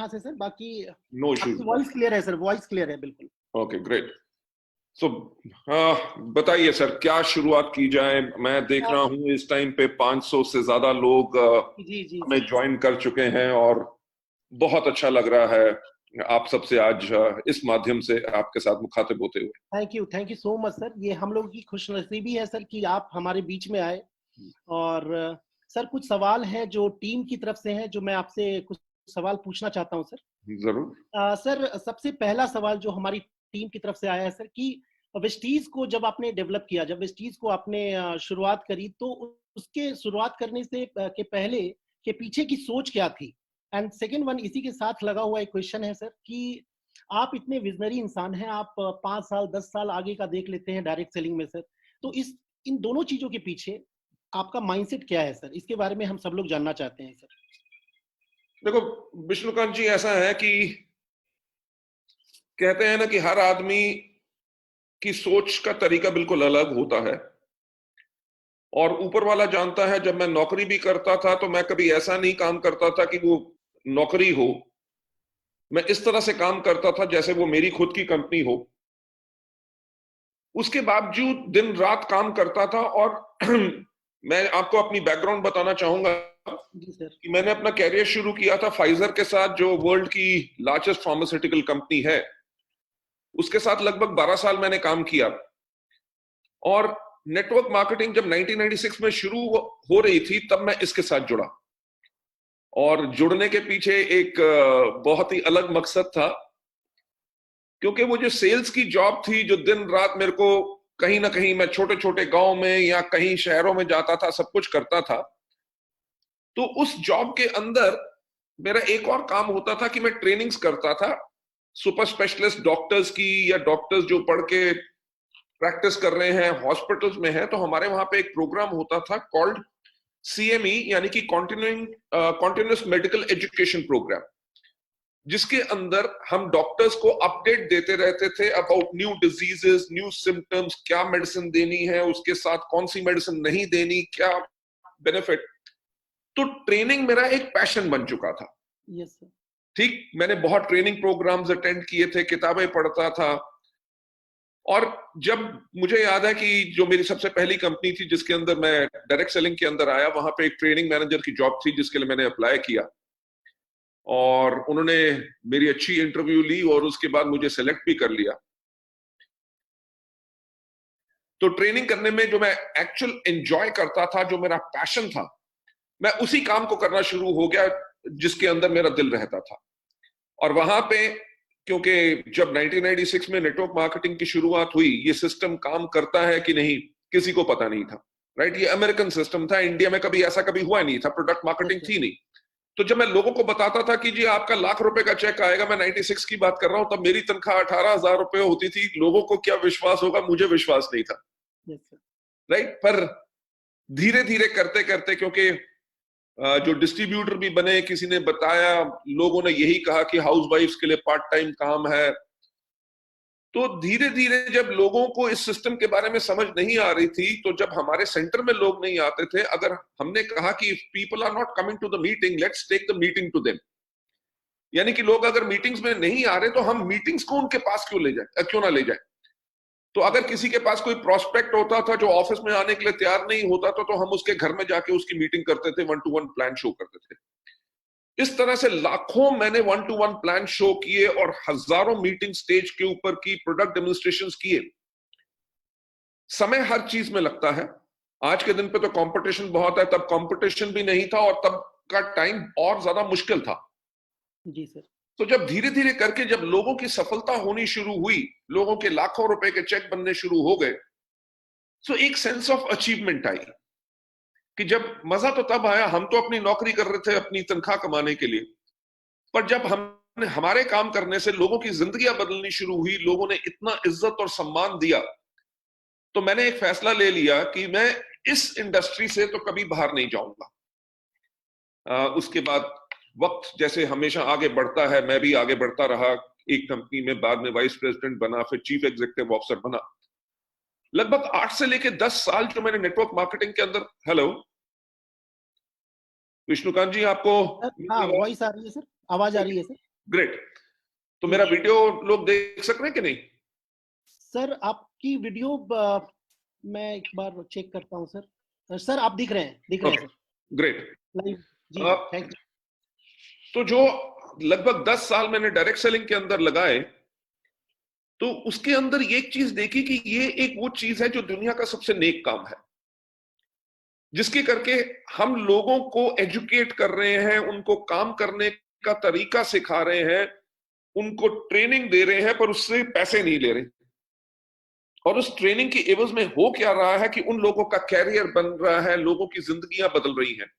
यहाँ से सर, बाकी नो इश्यूज। वॉइस क्लियर है सर, वॉइस क्लियर है बिल्कुल। Okay great. सो बताइए सर, क्या शुरुआत की जाए? मैं देख रहा हूँ इस टाइम पे 500 से ज्यादा लोग जी जी हमें ज्वाइन कर चुके हैं और बहुत अच्छा लग रहा है आप सबसे आज इस माध्यम से आपके साथ मुखातिब होते हुए। Thank you so much sir. ये हम लोगों की खुशनसीबी है सर कि आप हमारे बीच में आए। और सर कुछ सवाल हैं जो टीम की तरफ से हैं, जो मैं आपसे कुछ सवाल पूछना चाहता हूं सर। जरूर। सर सबसे पहला सवाल जो हमारी टीम की तरफ से आया है सर, कि वेस्टीज को जब आपने डेवलप किया, जब वेस्टीज को आपने शुरुआत करी, तो उसके शुरुआत करने से के पहले के पीछे की सोच क्या थी? एंड सेकेंड वन इसी के साथ लगा हुआ एक क्वेश्चन है सर, कि आप इतने विजनरी इंसान हैं, आप 5 साल 10 साल आगे का देख लेते हैं डायरेक्ट सेलिंग में सर। तो इन दोनों चीजों के पीछे आपका माइंडसेट क्या है सर? इसके बारे में हम सब लोग जानना चाहते हैं सर। देखो विष्णुकांत जी, ऐसा है कि कहते हैं ना कि हर आदमी की सोच का तरीका बिल्कुल अलग होता है, और ऊपर वाला जानता है जब मैं नौकरी भी करता था तो मैं कभी ऐसा नहीं काम करता था कि वो नौकरी हो। मैं इस तरह से काम करता था जैसे वो मेरी खुद की कंपनी हो। उसके बावजूद दिन रात काम करता था। और मैं आपको अपनी बैकग्राउंड बताना चाहूंगा जी सर। कि मैंने अपना कैरियर शुरू किया था फाइजर के साथ, जो वर्ल्ड की लार्जेस्ट फार्मास्यूटिकल कंपनी है। उसके साथ लगभग 12 साल मैंने काम किया। और नेटवर्क मार्केटिंग जब 1996 में शुरू हो रही थी तब मैं इसके साथ जुड़ा। और जुड़ने के पीछे एक बहुत ही अलग मकसद था, क्योंकि वो जो सेल्स की जॉब थी, जो दिन रात मेरे को कहीं ना कहीं, मैं छोटे छोटे गांव में या कहीं शहरों में जाता था, सब कुछ करता था। तो उस जॉब के अंदर मेरा एक और काम होता था कि मैं ट्रेनिंग्स करता था सुपर स्पेशलिस्ट डॉक्टर्स की, या डॉक्टर्स जो पढ़ के प्रैक्टिस कर रहे हैं हॉस्पिटल्स में है। तो हमारे वहां पे एक प्रोग्राम होता था कॉल्ड CME, यानी कि कॉन्टिन्यूस मेडिकल एजुकेशन प्रोग्राम, जिसके अंदर हम डॉक्टर्स को अपडेट देते रहते थे about new diseases, new symptoms, क्या मेडिसिन देनी है, उसके साथ कौन सी मेडिसिन नहीं देनी, क्या बेनिफिट। तो ट्रेनिंग मेरा एक पैशन बन चुका था। Yes sir. ठीक, मैंने बहुत ट्रेनिंग प्रोग्राम्स अटेंड किए थे, किताबें पढ़ता था। और जब मुझे याद है कि जो मेरी सबसे पहली कंपनी थी जिसके अंदर मैं डायरेक्ट सेलिंग के अंदर आया, वहां पे एक ट्रेनिंग मैनेजर की जॉब थी जिसके लिए मैंने अप्लाई किया। और उन्होंने मेरी अच्छी इंटरव्यू ली और उसके बाद मुझे सेलेक्ट भी कर लिया। तो ट्रेनिंग करने में जो मैं एक्चुअल एंजॉय करता था, जो मेरा पैशन था, मैं उसी काम को करना शुरू हो गया जिसके अंदर मेरा दिल रहता था। और वहां पे, क्योंकि जब 1996 में नेटवर्क मार्केटिंग की शुरुआत हुई, ये सिस्टम काम करता है कि नहीं किसी को पता नहीं था। राइट, ये अमेरिकन सिस्टम था, इंडिया में कभी ऐसा कभी हुआ नहीं था, प्रोडक्ट मार्केटिंग थी नहीं। तो जब मैं लोगों को बताता था कि जी आपका ₹1,00,000 का चेक आएगा, मैं 96 की बात कर रहा हूं, तब मेरी तनख्वाह ₹18,000 होती थी। लोगों को क्या विश्वास होगा, मुझे विश्वास नहीं था। राइट, पर धीरे धीरे करते करते, क्योंकि जो डिस्ट्रीब्यूटर भी बने, किसी ने बताया, लोगों ने यही कहा कि हाउस वाइफ्स के लिए पार्ट टाइम काम है। तो धीरे धीरे जब लोगों को इस सिस्टम के बारे में समझ नहीं आ रही थी, तो जब हमारे सेंटर में लोग नहीं आते थे, अगर हमने कहा कि if people are not coming to the meeting, let's take the meeting to them. यानी कि लोग अगर मीटिंग्स में नहीं आ रहे तो हम मीटिंग्स को उनके पास क्यों ना ले जाए। तो अगर किसी के पास कोई प्रोस्पेक्ट होता था जो ऑफिस में आने के लिए तैयार नहीं होता था, तो हम उसके घर में जाके उसकी मीटिंग करते थे, 1-to-1 प्लान शो करते थे। इस तरह से लाखों मैंने 1-to-1 प्लान शो किए और हजारों मीटिंग स्टेज के ऊपर की, प्रोडक्ट डेमोन्स्ट्रेशंस किए। समय हर चीज में लगता है। आज के दिन पे तो कंपटीशन बहुत है, तब कंपटीशन भी नहीं था और तब का टाइम और ज्यादा मुश्किल था। जी सर। तो जब धीरे धीरे करके जब लोगों की सफलता होनी शुरू हुई, लोगों के लाखों रुपए के चेक बनने शुरू हो गए, तो एक सेंस ऑफ अचीवमेंट आई कि जब मजा तो तब आया, हम तो अपनी नौकरी कर रहे थे अपनी तनख्वाह कमाने के लिए, पर जब हमने हमारे काम करने से लोगों की जिंदगियां बदलनी शुरू हुई, लोगों ने इतना इज्जत और सम्मान दिया, तो मैंने एक फैसला ले लिया कि मैं इस इंडस्ट्री से तो कभी बाहर नहीं जाऊंगा। उसके बाद वक्त जैसे हमेशा आगे बढ़ता है, मैं भी आगे बढ़ता रहा। एक कंपनी में बाद में वाइस प्रेसिडेंट बना, फिर चीफ एग्जीक्यूटिव ऑफिसर बना। लगभग 8 से लेके 10 साल जो मैंने नेटवर्क मार्केटिंग के अंदर। हेलो विष्णुकांत जी, आपको हाँ, वॉइस आ रही है सर, आवाज आ रही है सर। ग्रेट। तो मेरा वीडियो लोग देख सक रहे हैं कि नहीं? सर आपकी वीडियो मैं एक बार चेक करता हूं सर। सर आप दिख रहे हैं सर ग्रेट। लाइव। जी थैंक यू। तो जो लगभग 10 साल मैंने डायरेक्ट सेलिंग के अंदर लगाए, तो उसके अंदर ये एक चीज देखी कि ये एक वो चीज है जो दुनिया का सबसे नेक काम है, जिसके करके हम लोगों को एजुकेट कर रहे हैं, उनको काम करने का तरीका सिखा रहे हैं, उनको ट्रेनिंग दे रहे हैं, पर उससे पैसे नहीं ले रहे। और उस ट्रेनिंग की एवज में हो क्या रहा है कि उन लोगों का कैरियर बन रहा है, लोगों की जिंदगियां बदल रही हैं।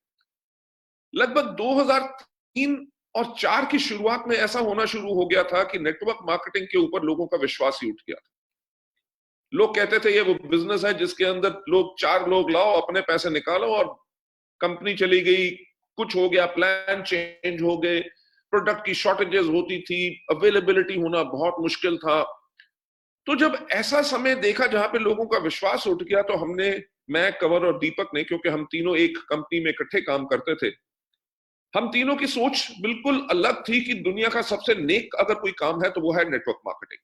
लगभग 2003 और 4 की शुरुआत में ऐसा होना शुरू हो गया था कि नेटवर्क मार्केटिंग के ऊपर लोगों का विश्वास ही उठ गया था। लोग कहते थे ये वो बिजनेस है जिसके अंदर लोग 4 लोग लाओ, अपने पैसे निकालो और कंपनी चली गई, कुछ हो गया, प्लान चेंज हो गए, प्रोडक्ट की शॉर्टेजेस होती थी, अवेलेबिलिटी होना बहुत मुश्किल था। तो जब ऐसा समय देखा जहां पे लोगों का विश्वास उठ गया, तो हमने, मैं, कंवर और दीपक ने, क्योंकि हम तीनों एक कंपनी में इकट्ठे काम करते थे, हम तीनों की सोच बिल्कुल अलग थी कि दुनिया का सबसे नेक अगर कोई काम है तो वो है नेटवर्क मार्केटिंग।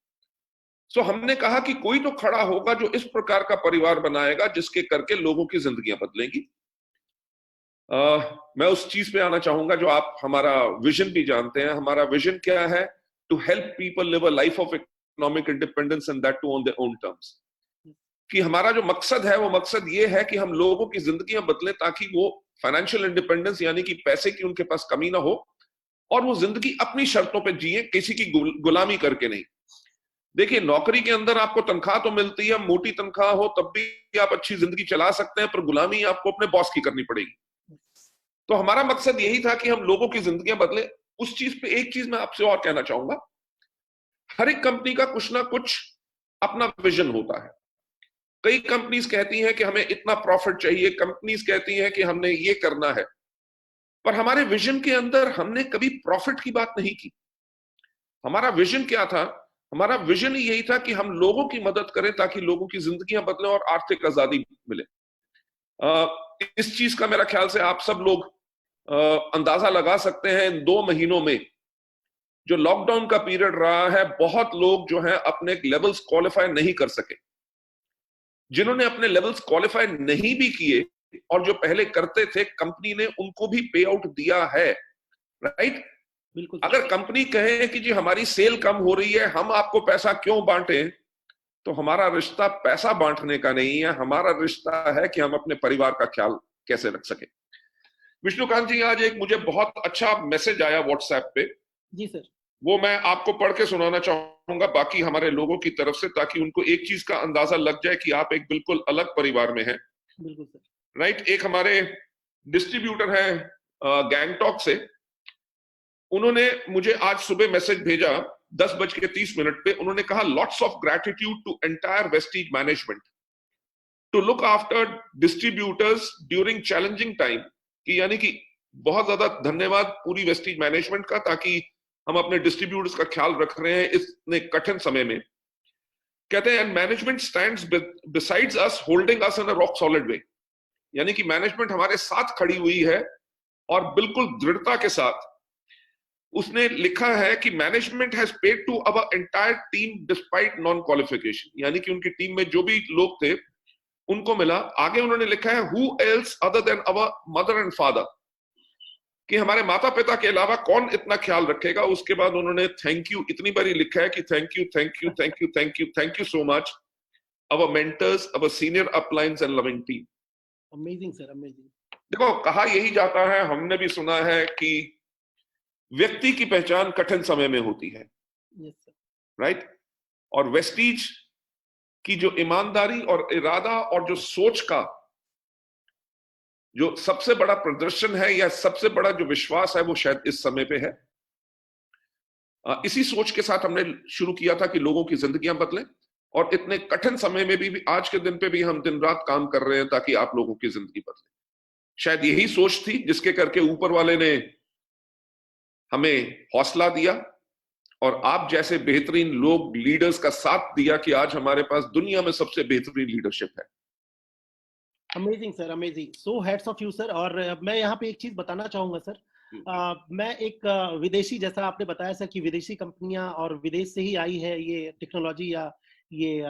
सो हमने कहा कि कोई तो खड़ा होगा जो इस प्रकार का परिवार बनाएगा जिसके करके लोगों की जिंदगियां बदलेंगी। मैं उस चीज पे आना चाहूंगा जो आप हमारा विजन भी जानते हैं। हमारा विजन क्या है? To help people live a life of economic independence and that too on their own terms. कि हमारा जो मकसद है वो मकसद ये है कि हम लोगों की जिंदगियां बदलें ताकि वो फाइनेंशियल इंडिपेंडेंस, यानी कि पैसे की उनके पास कमी ना हो, और वो जिंदगी अपनी शर्तों पे जिए, किसी की गुलामी करके नहीं। देखिए, नौकरी के अंदर आपको तनख्वाह तो मिलती है, मोटी तनख्वाह हो तब भी आप अच्छी जिंदगी चला सकते हैं, पर गुलामी आपको अपने बॉस की करनी पड़ेगी। तो हमारा मकसद यही था कि हम लोगों की जिंदगियां बदले। उस चीज पे एक चीज मैं आपसे और कहना चाहूंगा, हर एक कंपनी का कुछ ना कुछ अपना विजन होता है। कई कंपनीज कहती हैं कि हमें इतना प्रॉफिट चाहिए, कंपनीज कहती हैं कि हमने ये करना है, पर हमारे विजन के अंदर हमने कभी प्रॉफिट की बात नहीं की। हमारा विजन क्या था? हमारा विजन यही था कि हम लोगों की मदद करें ताकि लोगों की जिंदगियां बदलें और आर्थिक आजादी मिले। इस चीज का मेरा ख्याल से आप सब लोग अंदाजा लगा सकते हैं। इन 2 महीनों में जो लॉकडाउन का पीरियड रहा है, बहुत लोग जो हैं अपने लेवल्स क्वालिफाई नहीं कर सके। जिन्होंने अपने लेवल्स क्वालिफाई नहीं भी किए और जो पहले करते थे, कंपनी ने उनको भी पे आउट दिया है, राइट? बिल्कुल। अगर कंपनी कहे कि जी हमारी सेल कम हो रही है, हम आपको पैसा क्यों बांटे, तो हमारा रिश्ता पैसा बांटने का नहीं है, हमारा रिश्ता है कि हम अपने परिवार का ख्याल कैसे रख सके। विष्णुकांत जी, आज एक मुझे बहुत अच्छा मैसेज आया व्हाट्सएप पे। जी सर। वो मैं आपको पढ़ के सुनाना चाहूंगा बाकी हमारे लोगों की तरफ से, ताकि उनको एक चीज का अंदाजा लग जाए कि आप एक बिल्कुल अलग परिवार में हैं। बिल्कुल सर। राइट? एक हमारे डिस्ट्रीब्यूटर है गैंगटॉक से, उन्होंने मुझे आज सुबह मैसेज भेजा 10:30 पे। उन्होंने कहा, lots of gratitude to entire Vestige management to look after distributors during challenging time. कि यानी कि बहुत ज्यादा धन्यवाद पूरी वेस्टीज मैनेजमेंट का, ताकि हम अपने डिस्ट्रीब्यूटर्स का ख्याल रख रहे हैं इतने कठिन समय में। कहते हैं, and management stands besides us holding us in a rock solid way. यानी कि मैनेजमेंट हमारे साथ खड़ी हुई है और बिल्कुल दृढ़ता के साथ। उसने लिखा है कि management has paid to our entire team despite non qualification, यानी कि उनकी टीम में जो भी लोग थे उनको मिला। आगे उन्होंने लिखा है, who else other than our mother and father, कि हमारे माता पिता के अलावा कौन इतना ख्याल रखेगा। उसके बाद उन्होंने थैंक यू इतनी बारी लिखा है कि thank you thank you thank you thank you thank you so much our mentors, our senior अपलाइंस and loving team. Amazing sir, amazing. देखो, कहा यही जाता है, हमने भी सुना है कि व्यक्ति की पहचान कठिन समय में होती है। Yes sir. राइट? और वेस्टीज की जो ईमानदारी और इरादा और जो सोच का जो सबसे बड़ा प्रदर्शन है या सबसे बड़ा जो विश्वास है, वो शायद इस समय पे है। इसी सोच के साथ हमने शुरू किया था कि लोगों की जिंदगियां बदलें, और इतने कठिन समय में भी आज के दिन पे भी हम दिन रात काम कर रहे हैं ताकि आप लोगों की जिंदगी बदले। शायद यही सोच थी जिसके करके ऊपर वाले ने हमें हौसला दिया और आप जैसे बेहतरीन लोग, लीडर्स का साथ दिया कि आज हमारे पास दुनिया में सबसे बेहतरीन लीडरशिप है। Amazing sir, amazing. So hats off you sir. और मैं यहाँ पे एक चीज बताना चाहूंगा सर, मैं एक विदेशी, जैसा आपने बताया सर कि विदेशी कंपनियां और विदेश से ही आई है ये टेक्नोलॉजी या ये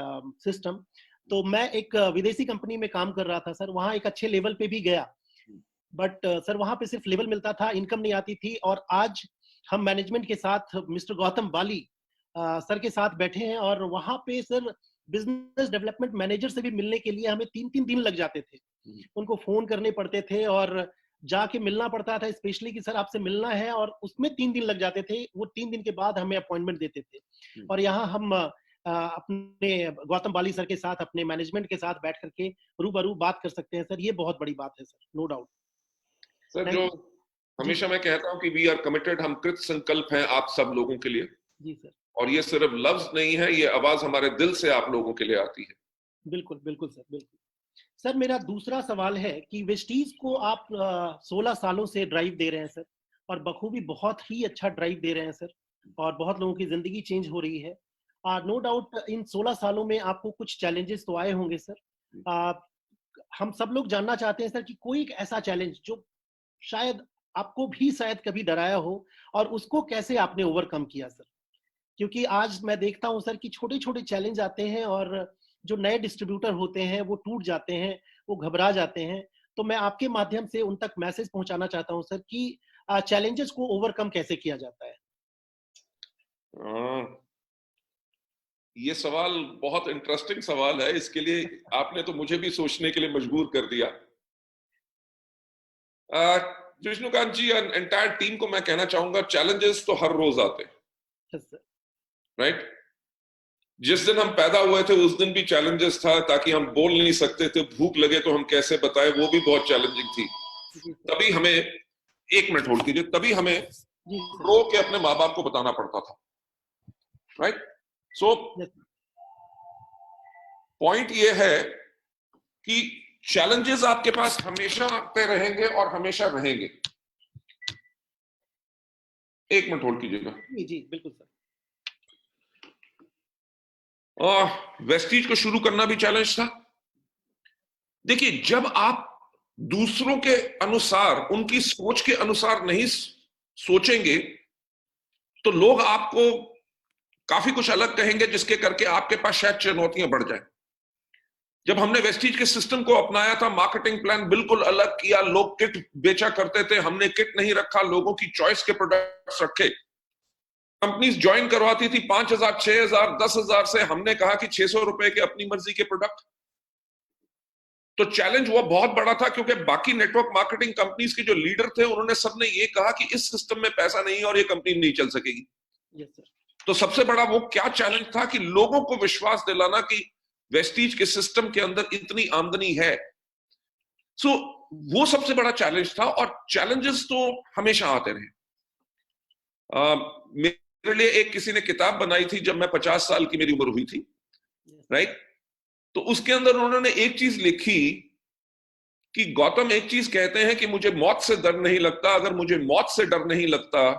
सिस्टम। तो मैं एक विदेशी कंपनी में काम कर रहा था सर, वहाँ एक अच्छे लेवल पे भी गया, बट सर वहाँ पे सिर्फ लेवल मिलता था, इनकम नहीं आती थी। और आज हम मैनेजमेंट के साथ मिस्टर गौतम बाली सर के साथ बैठे हैं, और वहाँ पे सर बिजनेस डेवलपमेंट मैनेजर से भी मिलने के लिए हमें 3-3 दिन लग जाते थे, उनको फोन करने पड़ते थे और जाके मिलना पड़ता था, स्पेशली कि सर आपसे मिलना है, और उसमें 3 दिन लग जाते थे। वो 3 दिन के बाद हमें अपॉइंटमेंट देते थे। और यहाँ हम अपने गौतम बाली सर के साथ, अपने मैनेजमेंट के साथ बैठ करके रूबरू बात कर सकते हैं सर। ये बहुत बड़ी बात है sir, no doubt. Sir thank जो यू। जी हमेशा मैं कहता हूं कि वी आर कमिटेड, हम कृत संकल्प हैं आप सब लोगों के लिए। जी सर। और ये सिर्फ लफ्ज नहीं है, ये आवाज हमारे दिल से आप लोगों के लिए आती है। बिल्कुल बिल्कुल सर, बिल्कुल। सर मेरा दूसरा सवाल है कि वेस्टीज को आप 16 सालों से ड्राइव दे रहे हैं सर, और बखूबी बहुत ही अच्छा ड्राइव दे रहे हैं सर, और बहुत लोगों की जिंदगी चेंज हो रही है। नो डाउट इन 16 सालों में आपको कुछ चैलेंजेस तो आए होंगे सर। आ, हम सब लोग जानना चाहते हैं सर कि कोई एक ऐसा चैलेंज जो शायद आपको भी शायद कभी डराया हो, और उसको कैसे आपने ओवरकम किया सर। क्योंकि आज मैं देखता हूं सर कि छोटे छोटे चैलेंज आते हैं, और जो नए डिस्ट्रीब्यूटर होते हैं वो टूट जाते हैं, वो घबरा जाते हैं। तो मैं आपके माध्यम से उन तक मैसेज पहुंचाना चाहता हूं सर कि चैलेंजेस को ओवरकम कैसे किया जाता है। हाँ, ये सवाल बहुत इंटरेस्टिंग सवाल है। इसके लिए आपने तो मुझे भी सोचने के लिए मजबूर कर दिया। विष्णुकांत जी, एंटायर टीम को मैं कहना चाहूंगा, चैलेंजेस तो हर रोज आते हैं, यस सर। राइट। जिस दिन हम पैदा हुए थे उस दिन भी चैलेंजेस था, ताकि हम बोल नहीं सकते थे, भूख लगे तो हम कैसे बताएं, वो भी बहुत चैलेंजिंग थी। जी सर। तभी हमें, एक मिनट होल्ड कीजिए, तभी हमें जी सर। रो के अपने माँ बाप को बताना पड़ता था, right. So yes sir. Point ये है कि चैलेंजेस आपके पास हमेशा आते रहेंगे और हमेशा रहेंगे। एक मिनट होल्ड कीजिएगा। जी जी बिल्कुल सर। वेस्टीज को शुरू करना भी चैलेंज था। देखिए, जब आप दूसरों के अनुसार, उनकी सोच के अनुसार नहीं सोचेंगे, तो लोग आपको काफी कुछ अलग कहेंगे, जिसके करके आपके पास शायद चुनौतियां बढ़ जाए। जब हमने वेस्टीज के सिस्टम को अपनाया था, मार्केटिंग प्लान बिल्कुल अलग किया। लोग किट बेचा करते थे, हमने किट नहीं रखा, लोगों की चॉइस के प्रोडक्ट्स रखे। कंपनीज ज्वाइन करवाती थी 5,000, 6,000, 10,000 से, हमने कहा कि 600 रुपए के अपनी मर्जी के प्रोडक्ट। तो चैलेंज वो बहुत बड़ा था, क्योंकि बाकी नेटवर्क मार्केटिंग कंपनीज के जो लीडर थे, उन्होंने सबने ये कहा कि इस सिस्टम में पैसा नहीं है और ये कंपनी नहीं चल सकेगी। Yes sir. तो सबसे बड़ा वो क्या चैलेंज था कि लोगों को विश्वास दिलाना कि वेस्टीज के सिस्टम के अंदर इतनी आमदनी है। सो वो सबसे बड़ा चैलेंज था, और चैलेंजेस तो हमेशा आते रहे। मेरे लिए एक किसी ने किताब बनाई थी जब मैं 50 साल की मेरी उम्र हुई थी, राइट। तो उसके अंदर उन्होंने एक चीज लिखी कि गौतम एक चीज कहते हैं कि मुझे मौत से डर नहीं लगता, अगर मुझे मौत से डर नहीं लगता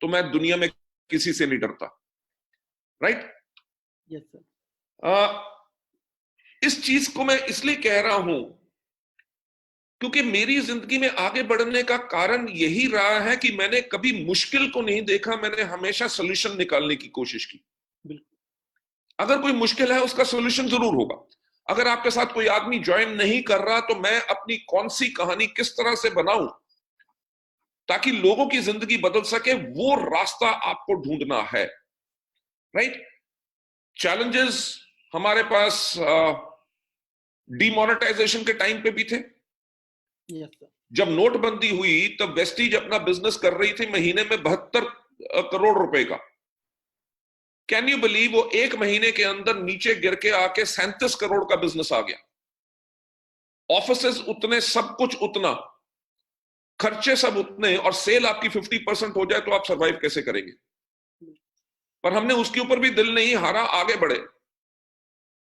तो मैं दुनिया में किसी से नहीं डरता, राइट। Yes sir. इस चीज को मैं इसलिए कह रहा हूं क्योंकि मेरी जिंदगी में आगे बढ़ने का कारण यही रहा है कि मैंने कभी मुश्किल को नहीं देखा, मैंने हमेशा सोल्यूशन निकालने की कोशिश की। अगर कोई मुश्किल है, उसका सोल्यूशन जरूर होगा। अगर आपके साथ कोई आदमी ज्वाइन नहीं कर रहा, तो मैं अपनी कौन सी कहानी किस तरह से बनाऊं ताकि लोगों की जिंदगी बदल सके, वो रास्ता आपको ढूंढना है, राइट। चैलेंजेस हमारे पास डीमोनेटाइजेशन के टाइम पे भी थे। Yes sir. जब नोटबंदी हुई तब वेस्टीज अपना बिजनेस कर रही थी महीने में 72 करोड़ रुपए का। कैन यू बिलीव, वो एक महीने के अंदर नीचे गिर के आके 37 करोड़ का बिजनेस आ गया। ऑफिसेस उतने, सब कुछ उतना, खर्चे सब उतने, और सेल आपकी 50% हो जाए तो आप सरवाइव कैसे करेंगे। पर हमने उसके ऊपर भी दिल नहीं हारा, आगे बढ़े,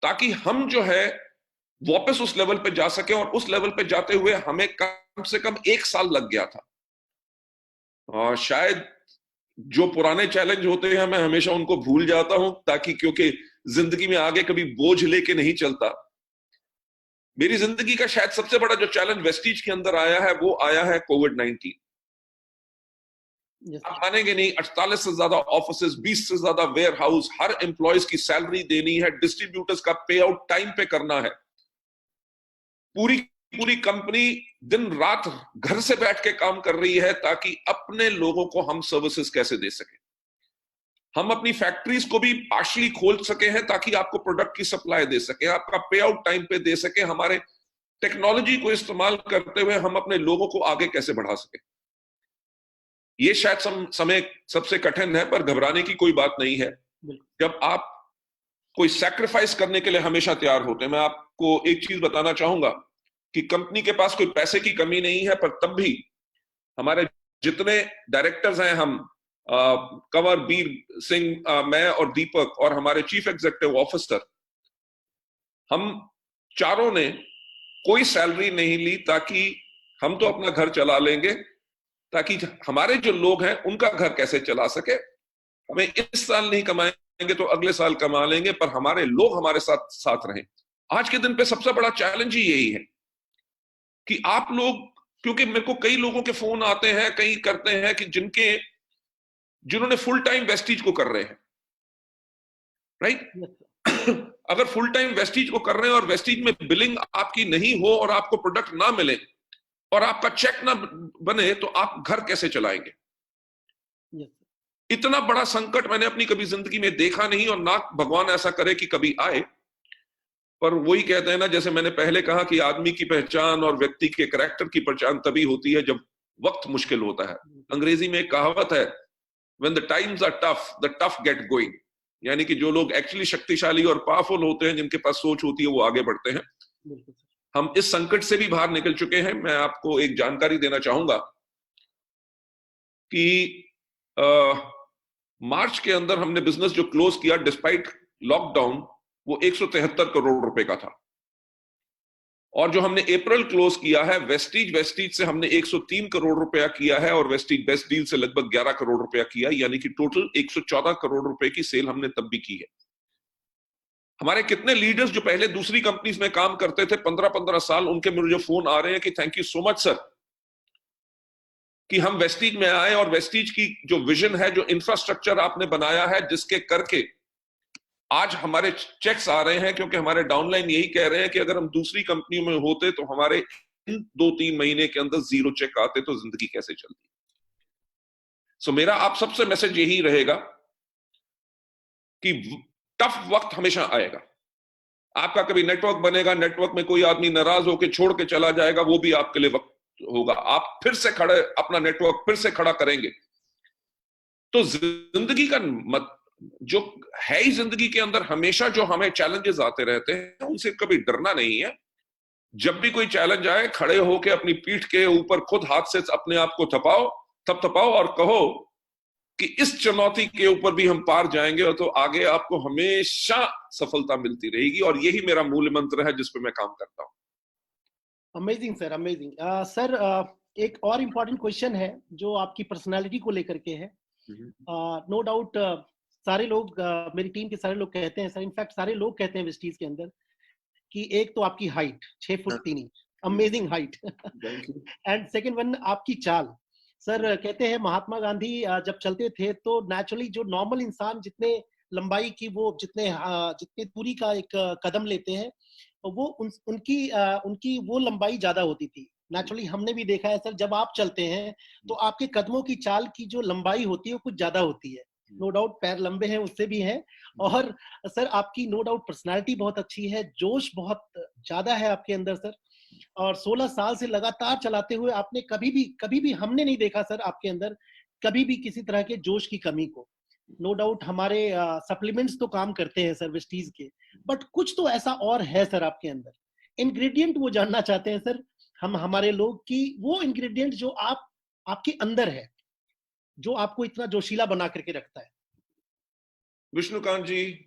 ताकि हम जो है वापस उस लेवल पे जा सके। और उस लेवल पे जाते हुए हमें कम से कम 1 साल लग गया था। और शायद जो पुराने चैलेंज होते हैं मैं हमेशा उनको भूल जाता हूं, ताकि, क्योंकि जिंदगी में आगे कभी बोझ लेके नहीं चलता। मेरी जिंदगी का शायद सबसे बड़ा जो चैलेंज वेस्टीज के अंदर आया है, वो आया है कोविड-19। यस आप मानेंगे नहीं, 48 से ज्यादा ऑफिसेज, 20 से ज्यादा वेयर हाउस, हर एम्प्लॉयज की सैलरी देनी है, डिस्ट्रीब्यूटर्स का पे आउट टाइम पे करना है। पूरी पूरी कंपनी दिन रात घर से बैठ के काम कर रही है ताकि अपने लोगों को हम सर्विसेज कैसे दे सके। हम अपनी फैक्ट्रीज को भी पार्शली खोल सके हैं ताकि आपको प्रोडक्ट की सप्लाई दे सके, आपका पे आउट टाइम पे दे सके, हमारे टेक्नोलॉजी को इस्तेमाल करते हुए हम अपने लोगों को आगे कैसे बढ़ा सके। ये शायद समय सबसे कठिन है, पर घबराने की कोई बात नहीं है। जब आप कोई सैक्रिफाइस करने के लिए हमेशा तैयार होते हैं। मैं आपको एक चीज बताना चाहूंगा कि कंपनी के पास कोई पैसे की कमी नहीं है, पर तब भी हमारे जितने डायरेक्टर्स हैं, हम कंवर, बीर सिंह, मैं और दीपक और हमारे चीफ एग्जीक्यूटिव ऑफिसर, हम चारों ने कोई सैलरी नहीं ली, ताकि हम तो अपना घर चला लेंगे, ताकि हमारे जो लोग हैं उनका घर कैसे चला सके। हमें इस साल नहीं कमाएंगे तो अगले साल कमा लेंगे, पर हमारे लोग हमारे साथ साथ रहें। आज के दिन पे सबसे बड़ा चैलेंज ही यही है कि आप लोग, क्योंकि मेरे को कई लोगों के फोन आते हैं, कई करते हैं कि जिन्होंने फुल टाइम वेस्टीज को कर रहे हैं, राइट। अगर फुल टाइम वेस्टीज को कर रहे हैं और वेस्टीज में बिलिंग आपकी नहीं हो और आपको प्रोडक्ट ना मिले और आपका चेक ना बने, तो आप घर कैसे चलाएंगे? इतना बड़ा संकट मैंने अपनी कभी जिंदगी में देखा नहीं, और ना भगवान ऐसा करे कि कभी आए। पर वही कहते हैं ना, जैसे मैंने पहले कहा कि आदमी की पहचान और व्यक्ति के कैरेक्टर की पहचान तभी होती है जब वक्त मुश्किल होता है। अंग्रेजी में एक कहावत है, when the times are tough, the tough get going। यानी कि जो लोग एक्चुअली शक्तिशाली और पावरफुल होते हैं, जिनके पास सोच होती है, वो आगे बढ़ते हैं। हम इस संकट से भी बाहर निकल चुके हैं। मैं आपको एक जानकारी देना चाहूंगा कि मार्च के अंदर हमने बिजनेस जो क्लोज किया डिस्पाइट लॉकडाउन, वो 173 करोड़ रुपए का था। और जो हमने अप्रैल क्लोज किया है, वेस्टीज से हमने 103 करोड़ रुपया किया है, और वेस्टीज बेस्ट डील से लगभग 11 करोड़ रुपया किया, यानी कि टोटल 114 करोड़ रुपए की सेल हमने तब भी की है। हमारे कितने लीडर्स जो पहले दूसरी कंपनीज में काम करते थे 15-15 साल, उनके मुझे फोन आ रहे हैं कि thank you so much sir कि हम वेस्टीज में आए, और वेस्टीज की जो विजन है, जो इंफ्रास्ट्रक्चर आपने बनाया है, जिसके करके आज हमारे चेक्स आ रहे हैं। क्योंकि हमारे डाउनलाइन यही कह रहे हैं कि अगर हम दूसरी कंपनी में होते तो हमारे इन 2-3 महीने के अंदर 0 चेक आते, तो जिंदगी कैसे चलती। सो मेरा आप सबसे मैसेज यही रहेगा कि टफ वक्त हमेशा आएगा। आपका कभी नेटवर्क बनेगा, नेटवर्क में कोई आदमी नाराज होकर छोड़ के चला जाएगा, वो भी आपके लिए वक्त होगा। आप फिर से अपना नेटवर्क फिर से खड़ा करेंगे। तो जिंदगी का जो है ही, जिंदगी के अंदर हमेशा जो हमें चैलेंजेस आते रहते हैं, उनसे कभी डरना नहीं है। जब भी कोई चैलेंज आए, खड़े होके अपनी पीठ के ऊपर खुद हाथ से अपने आप को थपथपाओ और कहो कि इस चुनौती के ऊपर भी हम पार जाएंगे, और तो आगे आपको हमेशा सफलता मिलती रहेगी। और यही मेरा मूल मंत्र है जिस पे मैं काम करता हूं। Amazing sir, amazing sir. एक और इम्पोर्टेंट क्वेश्चन है जो आपकी पर्सनालिटी को लेकर के है। नो डाउट सारे लोग, मेरी टीम के सारे लोग कहते हैं सर, इनफैक्ट सारे लोग कहते हैं वेस्टीज के अंदर कि एक तो आपकी height 6 foot 3 inch, amazing height, and second one आपकी चाल। सर कहते हैं महात्मा गांधी जब चलते थे तो नेचुरली जो नॉर्मल इंसान जितने लंबाई की, वो जितने दूरी का एक कदम लेते हैं, वो उनकी वो लंबाई ज्यादा होती थी। नेचुरली हमने भी देखा है सर, जब आप चलते हैं तो आपके कदमों की चाल की जो लंबाई होती है वो कुछ ज्यादा होती है। नो डाउट पैर लंबे हैं, उससे भी हैं। और सर आपकी नो डाउट पर्सनालिटी बहुत अच्छी है, जोश बहुत ज्यादा है आपके अंदर सर। और 16 साल से लगातार चलाते हुए आपने कभी भी हमने नहीं देखा सर आपके अंदर कभी भी किसी तरह के जोश की कमी को। नो डाउट हमारे सप्लीमेंट्स तो काम करते हैं सर वेस्टीज के, बट कुछ तो ऐसा और है सर आपके अंदर। इंग्रेडिएंट वो जानना चाहते हैं सर हम, हमारे लोग, की वो इंग्रेडिएंट जो आपके अंदर है, जो आपको इतना जोशीला बना करके रखता है। विष्णुकांत जी,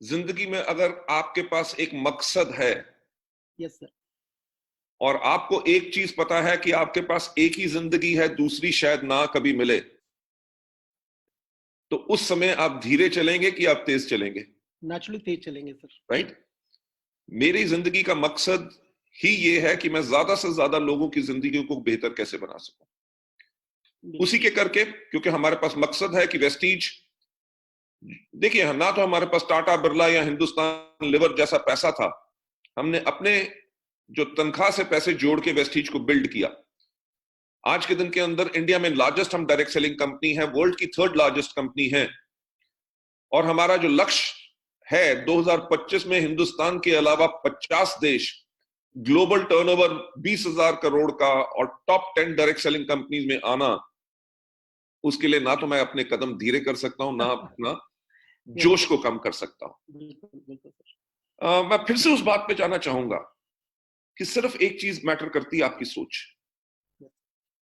जिंदगी में अगर आपके पास एक मकसद है, यस सर, और आपको एक चीज पता है कि आपके पास एक ही जिंदगी है, दूसरी शायद ना कभी मिले, तो उस समय आप धीरे चलेंगे कि आप तेज चलेंगे? नेचुरली तेज चलेंगे सर। राइट। मेरी जिंदगी का मकसद ही ये है कि मैं ज्यादा से ज्यादा लोगों की जिंदगी को बेहतर कैसे बना सकूं। उसी के करके, क्योंकि हमारे पास मकसद है कि वेस्टीज, देखिए ना तो हमारे पास टाटा बिरला या हिंदुस्तान लिवर जैसा पैसा था, हमने अपने जो तनख्वाह से पैसे जोड़ के वेस्टीज को बिल्ड किया। आज के दिन के अंदर इंडिया में लार्जेस्ट हम डायरेक्ट सेलिंग कंपनी है, वर्ल्ड की 3rd लार्जेस्ट कंपनी है, और हमारा जो लक्ष्य है 2025 में हिंदुस्तान के अलावा 50 देश, ग्लोबल टर्नओवर 20,000 करोड़ का और टॉप 10 डायरेक्ट सेलिंग कंपनीज में आना, उसके लिए ना तो मैं अपने कदम धीरे कर सकता हूं, ना अपना जोश को कम कर सकता हूं। मैं फिर से उस बात पे जाना चाहूंगा कि सिर्फ एक चीज मैटर करती है, आपकी सोच।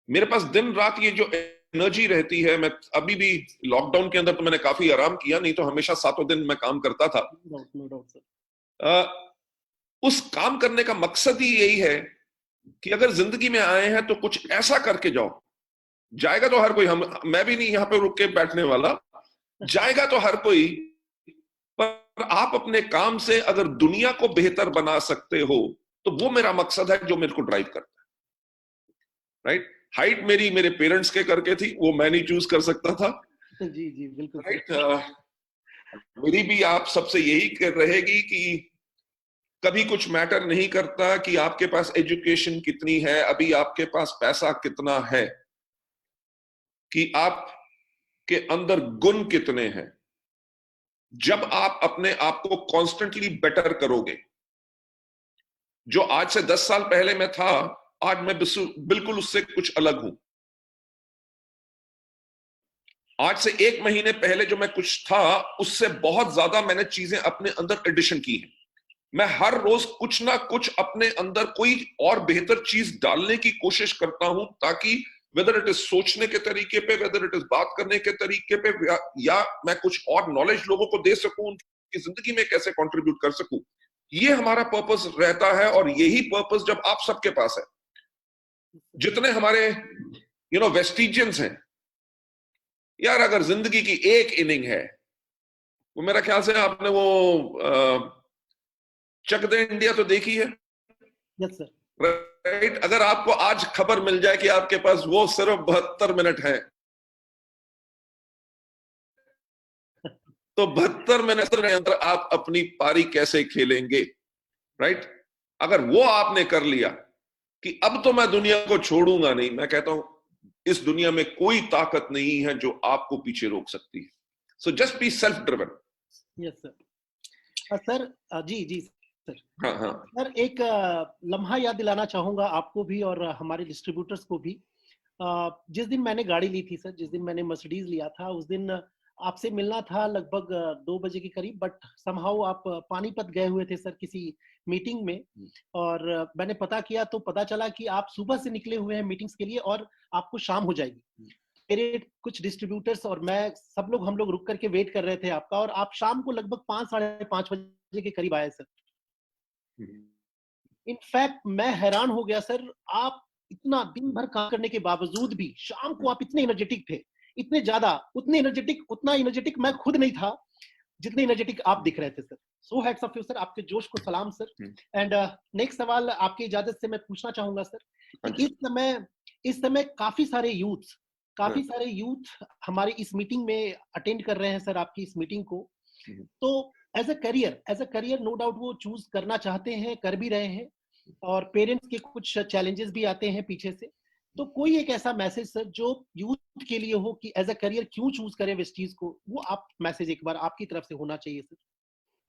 मेरे पास दिन रात ये जो एनर्जी रहती है, मैं अभी भी लॉकडाउन के अंदर तो मैंने काफी आराम किया, नहीं तो हमेशा 7 दिन मैं काम करता था। उस काम करने का मकसद ही यही है कि अगर जिंदगी में आए हैं तो कुछ ऐसा करके जाओ। जाएगा तो हर कोई, मैं भी नहीं यहां पे रुक के बैठने वाला, जाएगा तो हर कोई, पर आप अपने काम से अगर दुनिया को बेहतर बना सकते हो तो वो मेरा मकसद है, जो मेरे को ड्राइव करता है। राइट? हाइट मेरी मेरे पेरेंट्स के करके थी, वो मैं नहीं चूज कर सकता था। जी जी बिल्कुल। राइट? मेरी भी आप सबसे यही रहेगी कि कभी कुछ मैटर नहीं करता कि आपके पास एजुकेशन कितनी है, अभी आपके पास पैसा कितना है, कि आप के अंदर गुण कितने हैं। जब आप अपने आप को कॉन्स्टेंटली बेटर करोगे, जो आज से 10 साल पहले मैं था, आज मैं बिल्कुल उससे कुछ अलग हूं। आज से 1 महीने पहले जो मैं कुछ था, उससे बहुत ज्यादा मैंने चीजें अपने अंदर एडिशन की हैं। मैं हर रोज कुछ ना कुछ अपने अंदर कोई और बेहतर चीज डालने की कोशिश करता हूं, ताकि वेदर इट इज सोचने के तरीके पे, वेदर इट इज बात करने के तरीके पे, या मैं कुछ और नॉलेज लोगों को दे सकूं, उनकी जिंदगी में कैसे कंट्रीब्यूट कर सकूं। ये हमारा पर्पस रहता है, और यही पर्पस जब आप सबके पास है, जितने हमारे वेस्टिजियंस हैं यार, अगर जिंदगी की एक इनिंग है, वो मेरा ख्याल से आपने वो चक दे इंडिया तो देखी है। Yes sir. राइट? अगर आपको आज खबर मिल जाए कि आपके पास वो सिर्फ 72 मिनट है, तो 72 मिनट के अंदर आप अपनी पारी कैसे खेलेंगे। राइट? अगर वो आपने कर लिया कि अब तो मैं दुनिया को छोड़ूंगा नहीं, मैं कहता हूं इस दुनिया में कोई ताकत नहीं है जो आपको पीछे रोक सकती है। So just be self driven. Yes sir. Sir जी जी सर। हाँ हाँ सर, एक लम्हा याद दिलाना चाहूंगा आपको भी और हमारे डिस्ट्रीब्यूटर्स को भी। जिस दिन मैंने गाड़ी ली थी सर, जिस दिन मैंने मर्सिडीज लिया था, उस दिन आपसे मिलना था लगभग 2 बजे के करीब, बट समहाउ आप पानीपत गए हुए थे सर किसी मीटिंग में। और मैंने पता किया तो पता चला कि आप सुबह से निकले हुए हैं मीटिंग्स के लिए और आपको शाम हो जाएगी। मेरे कुछ डिस्ट्रीब्यूटर्स और मैं, सब लोग, हम लोग रुक करके वेट कर रहे थे आपका, और आप शाम को लगभग 5 साढ़े 5 बजे के करीब आए सर। इनफैक्ट मैं हैरान हो गया सर, आप इतना दिन भर काम करने के बावजूद भी शाम को आप इतने एनर्जेटिक थे, इतने ज्यादा, उतना एनर्जेटिक मैं खुद नहीं था जितने एनर्जेटिक आप दिख रहे थे sir. So hats off you sir, आपके जोश को सलाम सर। एंड नेक्स्ट सवाल आपकी इजाजत से मैं पूछना चाहूंगा सर कि इस समय काफी सारे यूथ हमारी इस मीटिंग में अटेंड कर रहे हैं सर, आपकी इस मीटिंग को। तो as a career no doubt वो चूज करना चाहते हैं, कर भी रहे हैं, और पेरेंट्स के कुछ चैलेंजेस भी आते हैं पीछे से। तो कोई एक ऐसा मैसेज सर जो यूथ के लिए हो कि एज अ करियर क्यों चूज करें वेस्टीज को, वो आप मैसेज एक बार आपकी तरफ से होना चाहिए सर।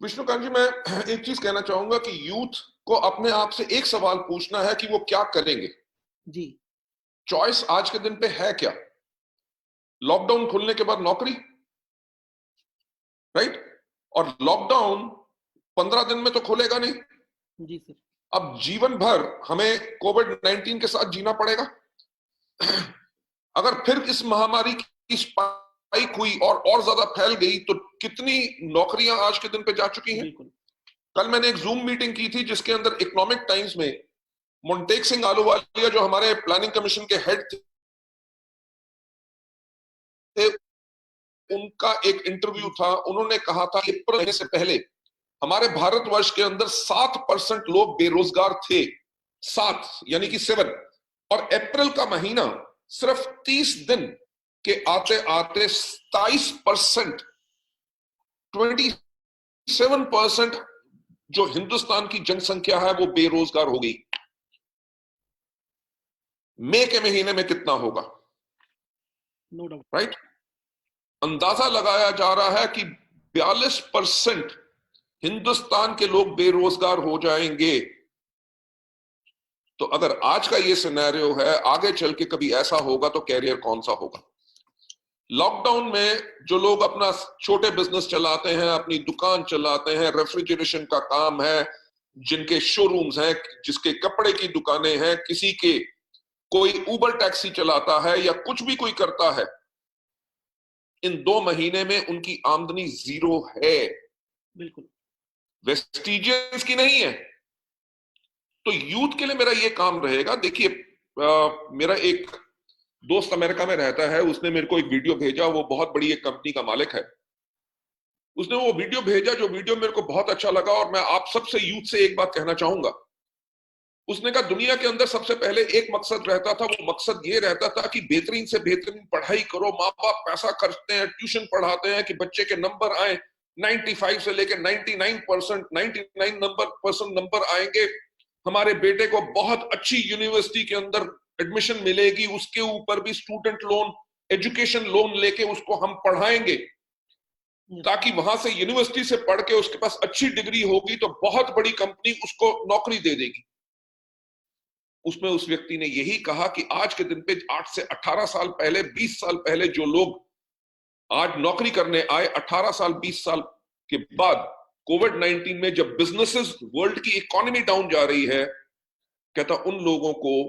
विष्णुकांत जी, मैं एक चीज कहना चाहूंगा कि यूथ को अपने आप से एक सवाल पूछना है कि वो क्या करेंगे। जी। चॉइस आज के दिन पे है क्या? लॉकडाउन खुलने के बाद नौकरी, राइट? और लॉकडाउन 15 दिन में तो खुलेगा नहीं। जी सर। अब जीवन भर हमें कोविड-19 के साथ जीना पड़ेगा। अगर फिर इस महामारी की स्पाइक हुई और ज्यादा फैल गई, तो कितनी नौकरियां आज के दिन पे जा चुकी हैं। कल मैंने एक जूम मीटिंग की थी जिसके अंदर इकोनॉमिक टाइम्स में मोन्टेक सिंह आलूवालिया, जो हमारे प्लानिंग कमीशन के हेड थे, उनका एक इंटरव्यू था। उन्होंने कहा था अप्रैल से पहले हमारे भारतवर्ष के अंदर 7% लोग बेरोजगार थे, 7 यानी कि 7, और अप्रैल का महीना सिर्फ 30 दिन के आते आते 27%, 27% जो हिंदुस्तान की जनसंख्या है वो बेरोजगार हो गई। मई के महीने में कितना होगा? No doubt. राइट। अंदाजा लगाया जा रहा है कि 42% हिंदुस्तान के लोग बेरोजगार हो जाएंगे। तो अगर आज का ये सिनेरियो है, आगे चल के कभी ऐसा होगा तो कैरियर कौन सा होगा? लॉकडाउन में जो लोग अपना छोटे बिजनेस चलाते हैं, अपनी दुकान चलाते हैं, रेफ्रिजरेशन का काम है, जिनके शोरूम्स हैं, जिसके कपड़े की दुकानें हैं, किसी के कोई उबर टैक्सी चलाता है या कुछ भी कोई करता है, इन 2 महीने में उनकी आमदनी जीरो है। बिल्कुल। वेस्टिजियंस की नहीं है। तो यूथ के लिए मेरा ये काम रहेगा। देखिए, मेरा एक दोस्त अमेरिका में रहता है, उसने मेरे को एक वीडियो भेजा, वो बहुत बड़ी एक कंपनी का मालिक है। उसने वो वीडियो भेजा, जो वीडियो मेरे को बहुत अच्छा लगा, और मैं आप सबसे यूथ से एक बात कहना चाहूंगा। उसने कहा दुनिया के अंदर सबसे पहले एक मकसद रहता था, वो मकसद ये रहता था कि बेहतरीन से बेहतरीन पढ़ाई करो। माँ बाप पैसा खर्चते हैं, ट्यूशन पढ़ाते हैं कि बच्चे के नंबर आए 95 से लेकर 99%, 99% नंबर आएंगे, हमारे बेटे को बहुत अच्छी यूनिवर्सिटी के अंदर एडमिशन मिलेगी, उसके ऊपर भी स्टूडेंट लोन, एजुकेशन लोन लेके उसको हम पढ़ाएंगे, ताकि वहां से यूनिवर्सिटी से पढ़ के उसके पास अच्छी डिग्री होगी तो बहुत बड़ी कंपनी उसको नौकरी दे देगी। उसमें उस व्यक्ति ने यही कहा कि आज के दिन पे 8 से 18 साल पहले, 20 साल पहले जो लोग आज नौकरी करने आए, 18 साल 20 साल के बाद कोविड-19 में जब बिजनेसेस, वर्ल्ड की इकोनॉमी डाउन जा रही है, कहता उन लोगों को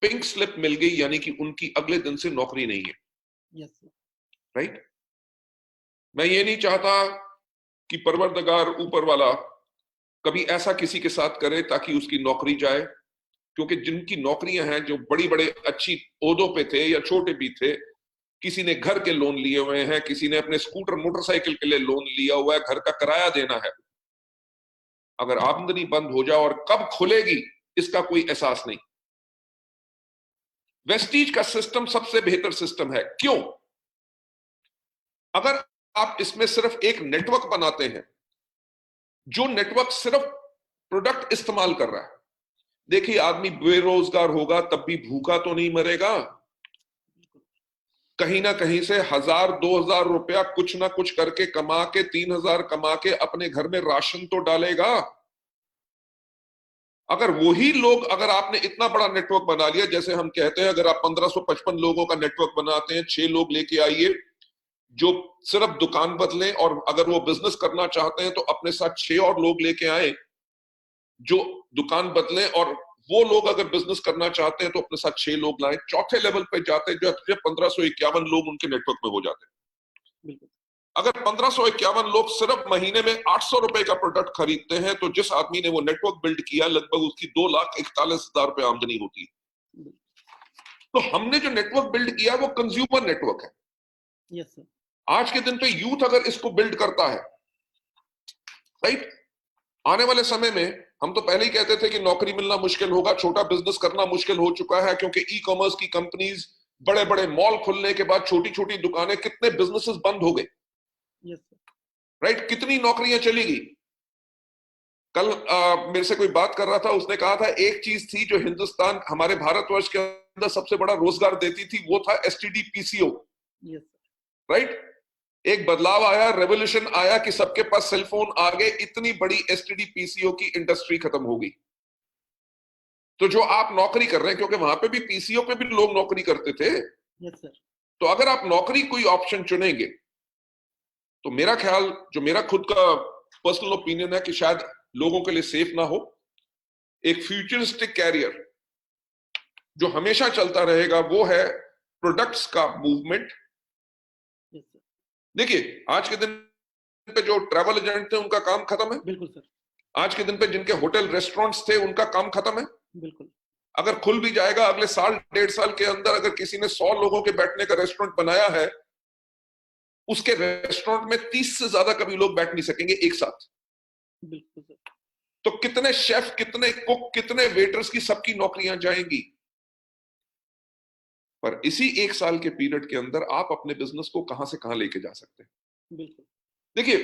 पिंक स्लिप मिल गई, यानी कि उनकी अगले दिन से नौकरी नहीं है। यस। राइट। मैं ये नहीं चाहता कि परवरदिगार ऊपर वाला कभी ऐसा किसी के साथ करे ताकि उसकी नौकरी जाए, क्योंकि जिनकी नौकरियां हैं, जो बड़ी बड़े अच्छी ओहदों पे थे या छोटे भी थे, किसी ने घर के लोन लिए हुए हैं, किसी ने अपने स्कूटर मोटरसाइकिल के लिए लोन लिया हुआ है, घर का किराया देना है। अगर आमदनी बंद हो जाए और कब खुलेगी इसका कोई एहसास नहीं। वेस्टीज का सिस्टम सबसे बेहतर सिस्टम है। क्यों? अगर आप इसमें सिर्फ एक नेटवर्क बनाते हैं, जो नेटवर्क सिर्फ प्रोडक्ट इस्तेमाल कर रहा है, देखिए आदमी बेरोजगार होगा तब भी भूखा तो नहीं मरेगा, कहीं ना कहीं से 1000-2000 रुपया कुछ ना कुछ करके कमा के, 3000 कमा के अपने घर में राशन तो डालेगा। अगर वही लोग, अगर आपने इतना बड़ा नेटवर्क बना लिया, जैसे हम कहते हैं अगर आप 1555 लोगों का नेटवर्क बनाते हैं, 6 लोग लेके आइए जो सिर्फ दुकान बदलें, और अगर वो बिजनेस करना चाहते हैं तो अपने साथ 6 और लोग लेके आए जो दुकान बदलें, और वो लोग अगर बिजनेस करना चाहते हैं तो अपने साथ 6 लोग लाएं। चौथे लेवल पे जाते जो 1551 लोग उनके नेटवर्क में हो जाते हैं। अगर 1551 लोग सिर्फ महीने में 800 रुपए का प्रोडक्ट खरीदते हैं तो जिस आदमी ने वो नेटवर्क बिल्ड किया, लगभग उसकी 2,41,000 रुपए आमदनी होती है। तो हमने जो नेटवर्क बिल्ड किया वो कंज्यूमर नेटवर्क है। Yes sir. आज के दिन पे यूथ अगर इसको बिल्ड करता है, राइट, आने वाले समय में, हम तो पहले ही कहते थे कि नौकरी मिलना मुश्किल होगा, छोटा बिजनेस करना मुश्किल हो चुका है, क्योंकि ई कॉमर्स की कंपनीज, बड़े बड़े मॉल खुलने के बाद छोटी छोटी दुकानें, कितने बिजनेसेस बंद हो गए। Yes sir. राइट, कितनी नौकरियां चली गई। कल मेरे से कोई बात कर रहा था, उसने कहा था एक चीज थी जो हिंदुस्तान, हमारे भारतवर्ष के अंदर सबसे बड़ा रोजगार देती थी, वो था एसटीडी पीसीओ। यस। राइट, एक बदलाव आया, रेवोल्यूशन आया कि सबके पास सेलफोन आ गए, इतनी बड़ी एसटीडी पीसीओ की इंडस्ट्री खत्म हो गई। तो जो आप नौकरी कर रहे हैं, क्योंकि वहां पे भी पीसीओ पे भी लोग नौकरी करते थे, यस सर। तो अगर आप नौकरी कोई ऑप्शन चुनेंगे तो मेरा ख्याल, जो मेरा खुद का पर्सनल ओपिनियन है, कि शायद लोगों के लिए सेफ ना हो। एक फ्यूचरिस्टिक कैरियर जो हमेशा चलता रहेगा वो है प्रोडक्ट्स का मूवमेंट। Yes sir. देखिए आज के दिन पे जो ट्रैवल एजेंट थे उनका काम खत्म है। बिल्कुल सर। आज के दिन पे जिनके होटल रेस्टोरेंट्स थे उनका काम खत्म है। बिल्कुल। अगर खुल भी जाएगा अगले साल 1.5 साल के अंदर, अगर किसी ने 100 लोगों के बैठने का रेस्टोरेंट बनाया है, उसके रेस्टोरेंट में 30 से ज्यादा कभी लोग बैठ नहीं सकेंगे एक साथ। बिल्कुल सर। तो कितने शेफ, कितने कुक, कितने वेटर्स की सबकी नौकरियां जाएंगी। पर इसी 1 साल के पीरियड के अंदर आप अपने बिजनेस को कहां से कहां लेके जा सकते हैं। बिल्कुल। देखिए,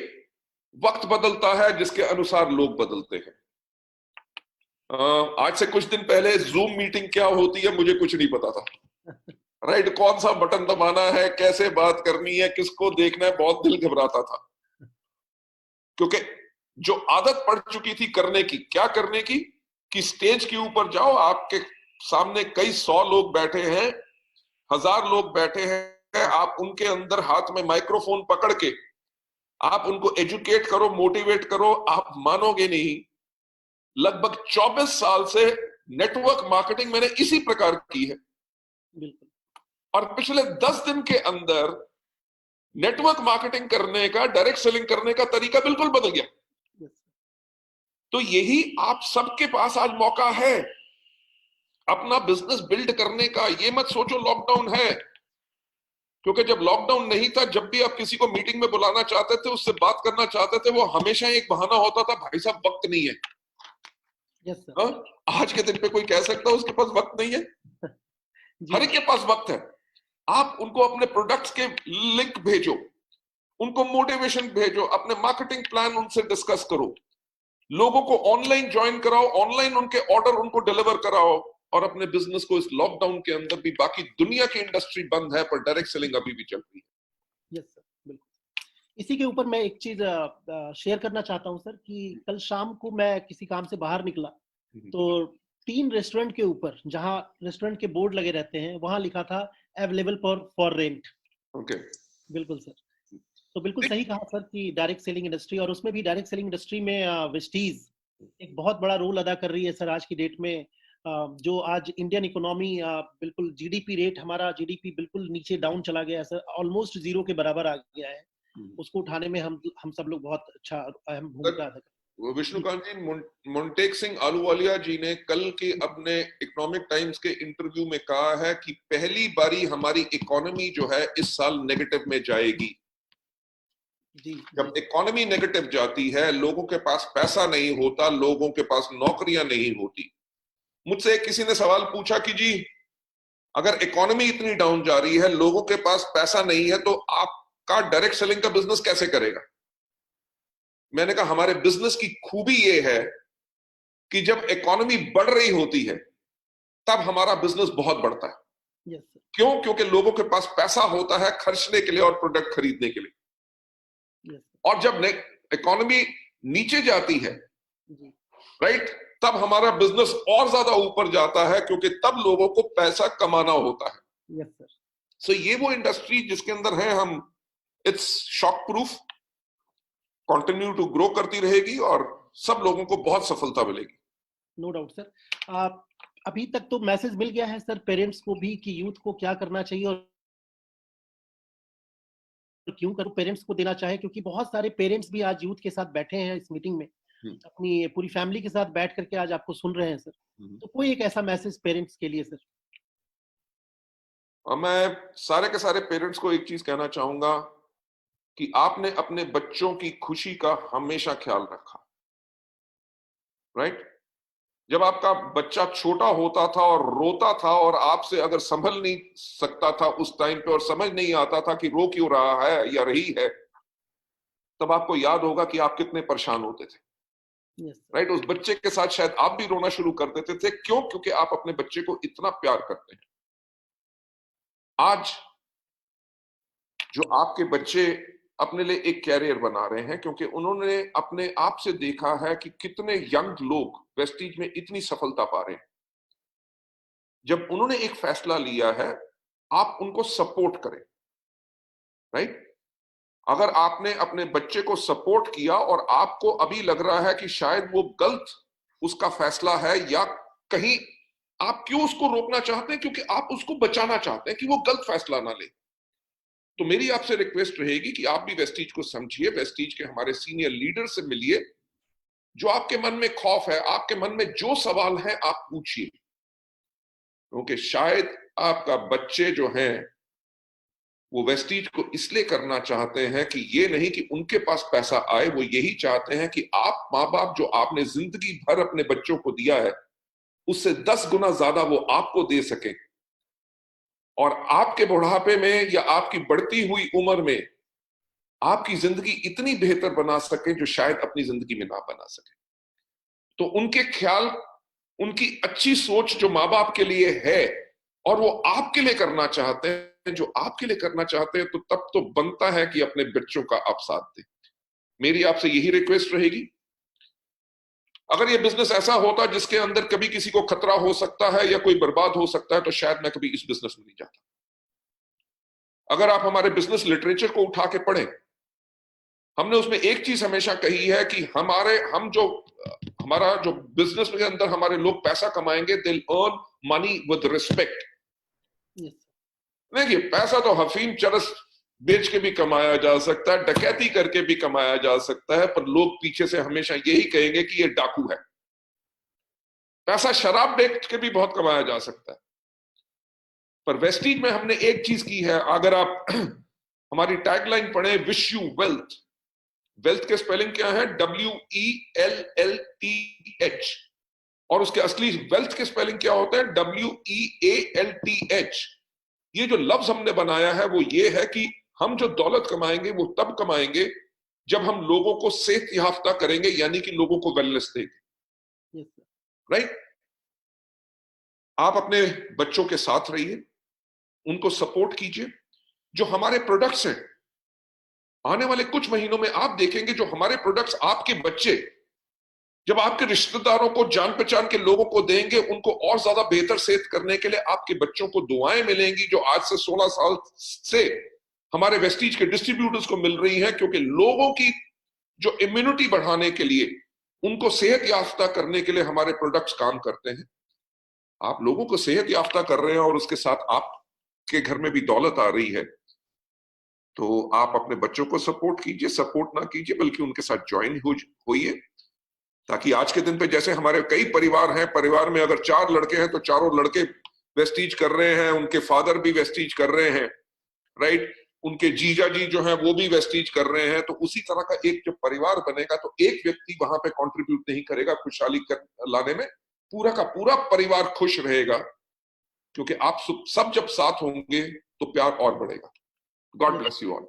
वक्त बदलता है, जिसके अनुसार लोग बदलते हैं। आज से कुछ दिन पहले जूम मीटिंग क्या होती है मुझे कुछ नहीं पता था। राइट, कौन सा बटन दबाना है, कैसे बात करनी है, किसको देखना है, बहुत दिल घबराता था, क्योंकि जो आदत पड़ चुकी थी करने की, क्या करने की, कि स्टेज के ऊपर जाओ, आपके सामने कई 100 लोग बैठे हैं, 1000 लोग बैठे हैं, आप उनके अंदर हाथ में माइक्रोफोन पकड़ के आप उनको एजुकेट करो, मोटिवेट करो। आप मानोगे नहीं, लगभग 24 साल से नेटवर्क मार्केटिंग मैंने इसी प्रकार की है। बिल्कुल। और पिछले 10 दिन के अंदर नेटवर्क मार्केटिंग करने का, डायरेक्ट सेलिंग करने का तरीका बिल्कुल बदल गया। यस। तो यही आप सबके पास आज मौका है अपना बिजनेस बिल्ड करने का। ये मत सोचो लॉकडाउन है, क्योंकि जब लॉकडाउन नहीं था, जब भी आप किसी को मीटिंग में बुलाना चाहते थे, उससे बात करना चाहते थे, वो हमेशा एक बहाना होता था, भाई साहब वक्त नहीं है। Yes sir. हाँ? आज के दिन पे कोई कह सकता है उसके पास वक्त नहीं है? हर जी। एक के पास वक्त है। आप उनको अपने प्रोडक्ट्स के लिंक भेजो, उनको मोटिवेशन भेजो, अपने मार्केटिंग प्लान उनसे डिस्कस करो, लोगों को ऑनलाइन ज्वाइन कराओ, ऑनलाइन उनके ऑर्डर उनको डिलीवर कराओ, और अपने बिजनेस को इस लॉकडाउन के अंदर भी, बाकी दुनिया की इंडस्ट्री बंद है पर डायरेक्ट सेलिंग अभी भी चल रही है। यस सर, बिल्कुल। इसी के ऊपर मैं एक चीज शेयर करना चाहता हूं सर, कि कल शाम को मैं किसी काम से बाहर निकला, तो 3 रेस्टोरेंट के ऊपर, जहां रेस्टोरेंट के बोर्ड लगे रहते हैं, वहां लिखा था अवेलेबल फॉर रेंट। ओके। बिल्कुल सर। तो बिल्कुल सही कहा सर कि डायरेक्ट सेलिंग इंडस्ट्री, और उसमें भी डायरेक्ट सेलिंग इंडस्ट्री में वेस्टीज एक बहुत बड़ा रोल अदा कर रही है सर आज की डेट में। जो आज इंडियन इकोनॉमी, बिल्कुल जीडीपी रेट, हमारा जीडीपी बिल्कुल नीचे डाउन चला गया है सर, ऑलमोस्ट जीरो के बराबर आ गया है। उसको उठाने में हम सब लोग बहुत अच्छा अहम भूमिका अदा कर। विष्णुकांत जी, मोन्टेक सिंह आलूवालिया जी ने कल के अपने इकोनॉमिक टाइम्स के इंटरव्यू में कहा है कि पहली बारी हमारी इकोनॉमी जो है इस साल नेगेटिव में जाएगी। जी। जब इकोनॉमी नेगेटिव जाती है, लोगों के पास पैसा नहीं होता, लोगों के पास नौकरियां नहीं होती। मुझसे किसी ने सवाल पूछा कि जी, अगर इकोनॉमी इतनी डाउन जा रही है, लोगों के पास पैसा नहीं है, तो आपका डायरेक्ट सेलिंग का बिजनेस कैसे करेगा? मैंने कहा हमारे बिजनेस की खूबी ये है कि जब इकोनॉमी बढ़ रही होती है, तब हमारा बिजनेस बहुत बढ़ता है। Yes sir. क्यों? क्योंकि लोगों के पास पैसा होता है खर्चने के लिए और प्रोडक्ट खरीदने के लिए। यस। और जब इकोनॉमी नीचे जाती है, जी। राइट, तब हमारा बिजनेस और ज्यादा ऊपर जाता है, क्योंकि तब लोगों को पैसा कमाना होता है। Yes sir. सो ये वो इंडस्ट्री जिसके अंदर है हम, it's shock proof, continue to grow करती रहेगी और सब लोगों को बहुत सफलता मिलेगी। No doubt sir. अभी तक तो मैसेज मिल गया है सर पेरेंट्स को भी, कि यूथ को क्या करना चाहिए और क्यों करो, पेरेंट्स को देना चाहे, क्योंकि बहुत सारे पेरेंट्स भी आज यूथ के साथ बैठे हैं इस मीटिंग में, अपनी पूरी फैमिली के साथ बैठ करके आज आपको सुन रहे हैं सर। तो कोई एक ऐसा मैसेज पेरेंट्स के लिए सर? मैं सारे के सारे पेरेंट्स को एक चीज कहना चाहूंगा कि आपने अपने बच्चों की खुशी का हमेशा ख्याल रखा, राइट। जब आपका बच्चा छोटा होता था और रोता था और आपसे अगर संभल नहीं सकता था उस टाइम पे, और समझ नहीं आता था कि रो क्यों रहा है या रही है, तब आपको याद होगा कि आप कितने परेशान होते थे, राइट। उस बच्चे के साथ शायद आप भी रोना शुरू कर देते थे। क्यों? क्योंकि आप अपने बच्चे को इतना प्यार करते हैं। आज जो आपके बच्चे अपने लिए एक कैरियर बना रहे हैं, क्योंकि उन्होंने अपने आप से देखा है कि कितने यंग लोग वेस्टीज में इतनी सफलता पा रहे हैं। जब उन्होंने एक फैसला लिया है, आप उनको सपोर्ट करें, राइट। अगर आपने अपने बच्चे को सपोर्ट किया और आपको अभी लग रहा है कि शायद वो गलत उसका फैसला है, या कहीं आप क्यों उसको रोकना चाहते हैं? क्योंकि आप उसको बचाना चाहते हैं कि वो गलत फैसला ना ले। तो मेरी आपसे रिक्वेस्ट रहेगी कि आप भी वेस्टीज को समझिए, वेस्टीज के हमारे सीनियर लीडर से मिलिए, जो आपके मन में खौफ है, आपके मन में जो सवाल है, आप पूछिए, क्योंकि शायद आपका बच्चे जो हैं वो वेस्टीज को इसलिए करना चाहते हैं कि ये नहीं कि उनके पास पैसा आए, वो यही चाहते हैं कि आप माँ बाप जो आपने जिंदगी भर अपने बच्चों को दिया है, उससे 10 गुना ज्यादा वो आपको दे सके, और आपके बुढ़ापे में या आपकी बढ़ती हुई उम्र में आपकी जिंदगी इतनी बेहतर बना सके जो शायद अपनी जिंदगी में ना बना सके। तो उनके ख्याल, उनकी अच्छी सोच जो माँ बाप के लिए है और वो आपके लिए करना चाहते हैं, जो आपके लिए करना चाहते हैं, तो तब तो बनता है कि अपने बच्चों का आप साथ दें। मेरी आपसे यही रिक्वेस्ट रहेगी, अगर ये बिजनेस ऐसा होता जिसके अंदर कभी किसी को खतरा हो सकता है या कोई बर्बाद हो सकता है, तो शायद मैं कभी इस बिजनेस में नहीं जाता। अगर आप हमारे बिजनेस लिटरेचर को उठा के पढ़ें, हमने उसमें एक चीज हमेशा कही है कि हमारा जो बिजनेस के अंदर हमारे लोग पैसा कमाएंगे, they earn money with respect. देखिए, पैसा तो हफीम चरस बेच के भी कमाया जा सकता है, डकैती करके भी कमाया जा सकता है, पर लोग पीछे से हमेशा यही कहेंगे कि ये डाकू है। पैसा शराब बेच के भी बहुत कमाया जा सकता है, पर वेस्टीज में हमने एक चीज की है। अगर आप हमारी टैगलाइन पढ़े, विश यू वेल्थ। वेल्थ के स्पेलिंग क्या है? WELLTH। और उसके असली वेल्थ के स्पेलिंग क्या होता है? WEALTH। ये जो लफ्ज हमने बनाया है वो ये है कि हम जो दौलत कमाएंगे वो तब कमाएंगे जब हम लोगों को सेहत याफ्ता करेंगे, यानी कि लोगों को वेलनेस देंगे। राइट? आप अपने बच्चों के साथ रहिए, उनको सपोर्ट कीजिए। जो हमारे प्रोडक्ट्स हैं, आने वाले कुछ महीनों में आप देखेंगे जो हमारे प्रोडक्ट्स आपके बच्चे जब आपके रिश्तेदारों को, जान पहचान के लोगों को देंगे, उनको और ज्यादा बेहतर सेहत करने के लिए आपके बच्चों को दुआएं मिलेंगी, जो आज से 16 साल से हमारे वेस्टीज के डिस्ट्रीब्यूटर्स को मिल रही हैं। क्योंकि लोगों की जो इम्यूनिटी बढ़ाने के लिए, उनको सेहत याफ्ता करने के लिए हमारे प्रोडक्ट्स काम करते हैं। आप लोगों को सेहत याफ्ता कर रहे हैं और उसके साथ आपके घर में भी दौलत आ रही है, तो आप अपने बच्चों को सपोर्ट कीजिए। सपोर्ट ना कीजिए बल्कि उनके साथ ज्वाइन होइए, ताकि आज के दिन पे जैसे हमारे कई परिवार हैं, परिवार में अगर 4 लड़के हैं तो चारों लड़के वेस्टीज कर रहे हैं, उनके फादर भी वेस्टीज कर रहे हैं, राइट, उनके जीजा जी जो हैं वो भी वेस्टीज कर रहे हैं। तो उसी तरह का एक जो परिवार बनेगा, तो एक व्यक्ति वहां पे कंट्रीब्यूट नहीं करेगा खुशहाली लाने में, पूरा का पूरा परिवार खुश रहेगा। क्योंकि आप सब जब साथ होंगे तो प्यार और बढ़ेगा। God bless you all.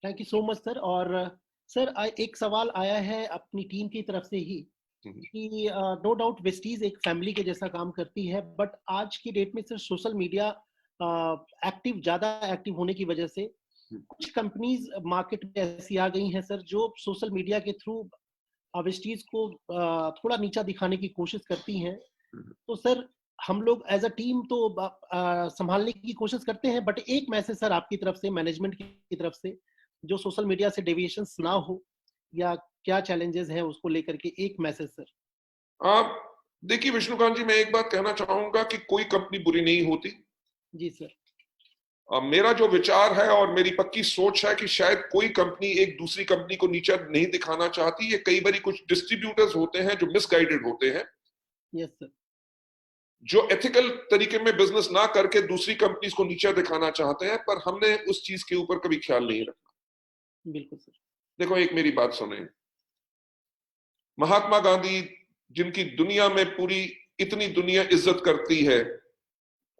Thank you so much sir. और सर एक सवाल आया है अपनी टीम की तरफ से ही कि नो डाउट वेस्टीज एक फैमिली के जैसा काम करती है, बट आज की डेट में सर सोशल मीडिया ज्यादा एक्टिव होने की वजह से कुछ कंपनीज मार्केट में ऐसी आ गई हैं सर, जो सोशल मीडिया के थ्रू वेस्टीज को थोड़ा नीचा दिखाने की कोशिश करती हैं। तो सर हम लोग एज अ टीम तो संभालने की कोशिश करते हैं, बट एक मैसेज सर आपकी तरफ से, मैनेजमेंट की तरफ से, जो सोशल मीडिया से डेविएशंस ना हो या क्या चैलेंजेस हैं उसको लेकर के एक मैसेज सर। देखिए विष्णुकांत जी, मैं एक बात कहना चाहूंगा कि कोई कंपनी बुरी नहीं होती। जी सर। मेरा जो विचार है और मेरी पक्की सोच है कि शायद कोई कंपनी एक दूसरी कंपनी को नीचा नहीं दिखाना चाहती। ये कई बार कुछ डिस्ट्रीब्यूटर्स होते हैं जो मिसगाइडेड होते हैं। Yes sir. जो एथिकल तरीके में बिजनेस ना करके दूसरी कंपनीज को नीचा दिखाना चाहते हैं, पर हमने उस चीज के ऊपर कभी ख्याल नहीं रखा। बिल्कुल सर। देखो, एक मेरी बात सुने, महात्मा गांधी, जिनकी दुनिया में पूरी इतनी दुनिया इज्जत करती है,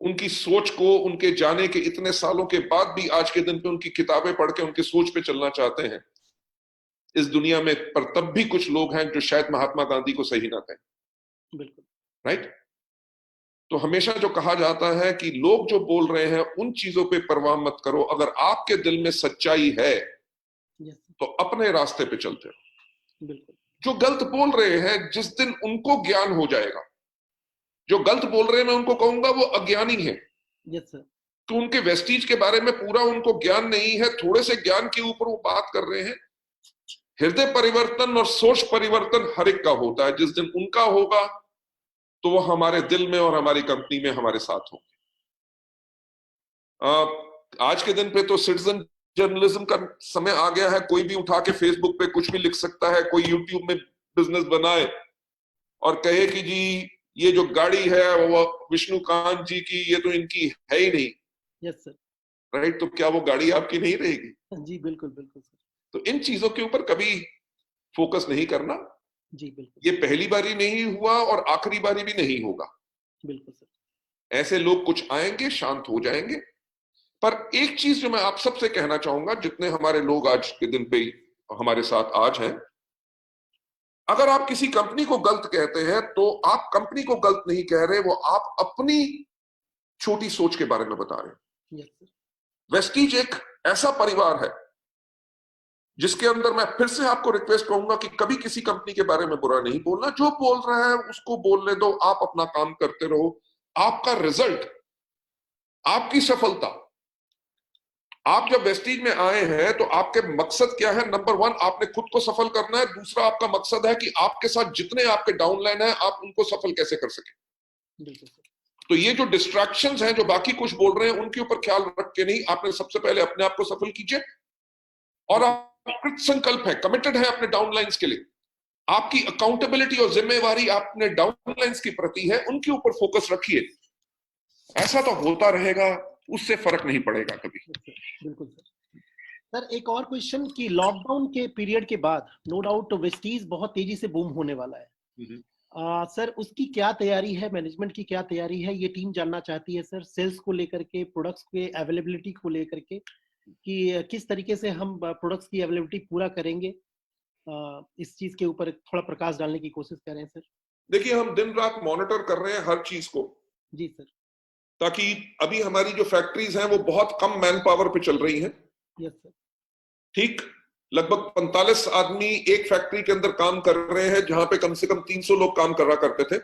उनकी सोच को, उनके जाने के इतने सालों के बाद भी आज के दिन पे उनकी किताबें पढ़ के उनकी सोच पे चलना चाहते हैं इस दुनिया में, पर तब भी कुछ लोग हैं जो शायद महात्मा गांधी को सही ना कहें। बिल्कुल। राइट? तो हमेशा जो कहा जाता है कि लोग जो बोल रहे हैं उन चीजों पे परवाह मत करो। अगर आपके दिल में सच्चाई है तो अपने रास्ते पे चलते रहो। बिल्कुल। जो गलत बोल रहे हैं, जिस दिन उनको ज्ञान हो जाएगा, जो गलत बोल रहे हैं मैं उनको कहूंगा वो अज्ञानी है। Yes sir. तो उनके वेस्टीज के बारे में पूरा उनको ज्ञान नहीं है, थोड़े से ज्ञान के ऊपर वो बात कर रहे हैं। हृदय परिवर्तन और सोच परिवर्तन हर एक का होता है। जिस दिन उनका होगा तो वो हमारे दिल में और हमारी कंपनी में हमारे साथ होंगे। आज के दिन पे तो सिटीजन जर्नलिज्म का समय आ गया है। कोई भी उठा के फेसबुक पे कुछ भी लिख सकता है, कोई यूट्यूब में बिजनेस बनाए और कहे कि जी ये जो गाड़ी है वो विष्णुकांत जी की, ये तो इनकी है ही नहीं। Yes sir. राइट? तो क्या वो गाड़ी आपकी नहीं रहेगी? जी बिल्कुल बिल्कुल सर। तो इन चीजों के ऊपर कभी फोकस नहीं करना। जी बिल्कुल। ये पहली बारी नहीं हुआ और आखिरी बारी भी नहीं होगा। बिल्कुल सर। ऐसे लोग कुछ आएंगे, शांत हो जाएंगे, पर एक चीज जो मैं आप सबसे कहना चाहूंगा, जितने हमारे लोग आज के दिन पे हमारे साथ आज हैं, अगर आप किसी कंपनी को गलत कहते हैं तो आप कंपनी को गलत नहीं कह रहे, वो आप अपनी छोटी सोच के बारे में बता रहे हैं। वेस्टीज एक ऐसा परिवार है जिसके अंदर मैं फिर से आपको रिक्वेस्ट करूंगा कि कभी किसी कंपनी के बारे में बुरा नहीं बोलना, जो बोल रहा है उसको बोलने दो, आप अपना काम करते रहो। आपका रिजल्ट, आपकी सफलता, आप जब वेस्टीज में आए हैं तो आपके मकसद क्या है? नंबर 1, आपने खुद को सफल करना है। दूसरा, आपका मकसद है कि आपके साथ जितने आपके डाउनलाइन है आप उनको सफल कैसे कर सके। तो ये जो डिस्ट्रैक्शंस हैं, जो बाकी कुछ बोल रहे हैं, उनके ऊपर ख्याल रख के नहीं, आपने सबसे पहले अपने आप को सफल कीजिए। और आप कृत संकल्प है, कमिटेड है अपने डाउनलाइंस के लिए। आपकी अकाउंटेबिलिटी और जिम्मेवारी अपने डाउनलाइंस की प्रति है, उनके ऊपर फोकस रखिए। ऐसा तो होता रहेगा, उससे फर्क नहीं पड़ेगा कभी। बिल्कुल सर। एक और क्वेश्चन कि लॉकडाउन के पीरियड के बाद नो डाउट वेस्टीज बहुत तेजी से बूम होने वाला है। सर उसकी क्या तैयारी है, मैनेजमेंट की क्या तैयारी है, ये टीम जानना चाहती है सर। सेल्स को लेकर के, प्रोडक्ट्स के अवेलेबिलिटी को लेकर के, कि किस तरीके से हम प्रोडक्ट्स की अवेलेबिलिटी पूरा करेंगे, इस चीज के ऊपर थोड़ा प्रकाश डालने की कोशिश कर रहे हैं सर। देखिए, हम दिन रात मॉनिटर कर रहे हैं हर चीज को। जी सर। ताकि अभी हमारी जो फैक्ट्रीज हैं वो बहुत कम मैन पावर पे चल रही हैं। Yes sir. ठीक, लगभग 45 आदमी एक फैक्ट्री के अंदर काम कर रहे हैं, जहां पे कम से कम 300 लोग काम करा करते थे।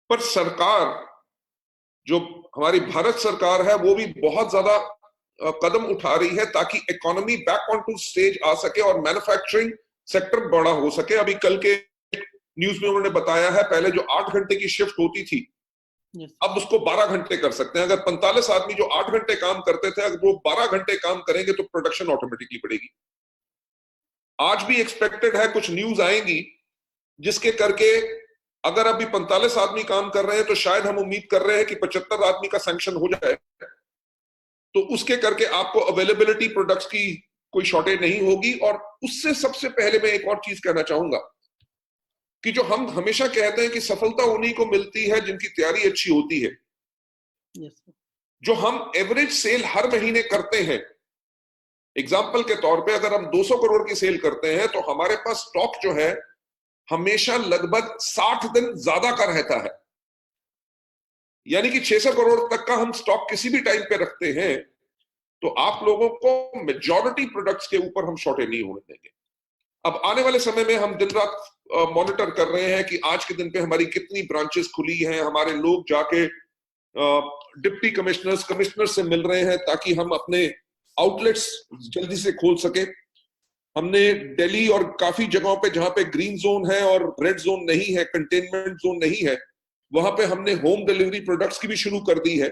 पर सरकार, जो हमारी भारत सरकार है, वो भी बहुत ज्यादा कदम उठा रही है ताकि economy back on to stage आ सके और मैन्युफैक्चरिंग सेक्टर बड़ा हो सके। अभी कल के न्यूज में उन्होंने बताया है, पहले जो 8 घंटे की शिफ्ट होती थी, अब उसको 12 घंटे कर सकते हैं। अगर 45 आदमी जो 8 घंटे काम करते थे, अगर वो 12 घंटे काम करेंगे तो प्रोडक्शन ऑटोमेटिकली बढ़ेगी। आज भी एक्सपेक्टेड है, कुछ न्यूज आएंगी जिसके करके अगर अभी 45 आदमी काम कर रहे हैं तो शायद हम उम्मीद कर रहे हैं कि 75 आदमी का सैंक्शन हो जाए, तो उसके करके आपको अवेलेबिलिटी प्रोडक्ट्स की कोई शॉर्टेज नहीं होगी। और उससे सबसे पहले मैं एक और चीज कहना चाहूंगा कि जो हम हमेशा कहते हैं कि सफलता उन्हीं को मिलती है जिनकी तैयारी अच्छी होती है। जो हम एवरेज सेल हर महीने करते हैं, एग्जाम्पल के तौर पे अगर हम 200 करोड़ की सेल करते हैं तो हमारे पास स्टॉक जो है हमेशा लगभग 60 दिन ज्यादा का रहता है। यानी कि 600 करोड़ तक का हम स्टॉक किसी भी टाइम पे रखते हैं, तो आप लोगों को मेजॉरिटी प्रोडक्ट्स के ऊपर हम शॉर्टेज नहीं होने देंगे। अब आने वाले समय में हम दिन रात मॉनिटर कर रहे हैं कि आज के दिन पे हमारी कितनी ब्रांचेस खुली हैं। हमारे लोग जाके डिप्टी कमिश्नर्स, कमिश्नर से मिल रहे हैं ताकि हम अपने आउटलेट्स जल्दी से खोल सके। हमने दिल्ली और काफी जगहों पे जहां पे ग्रीन जोन है और रेड जोन नहीं है, कंटेनमेंट जोन नहीं है, वहां पे हमने होम डिलीवरी प्रोडक्ट्स की भी शुरू कर दी है।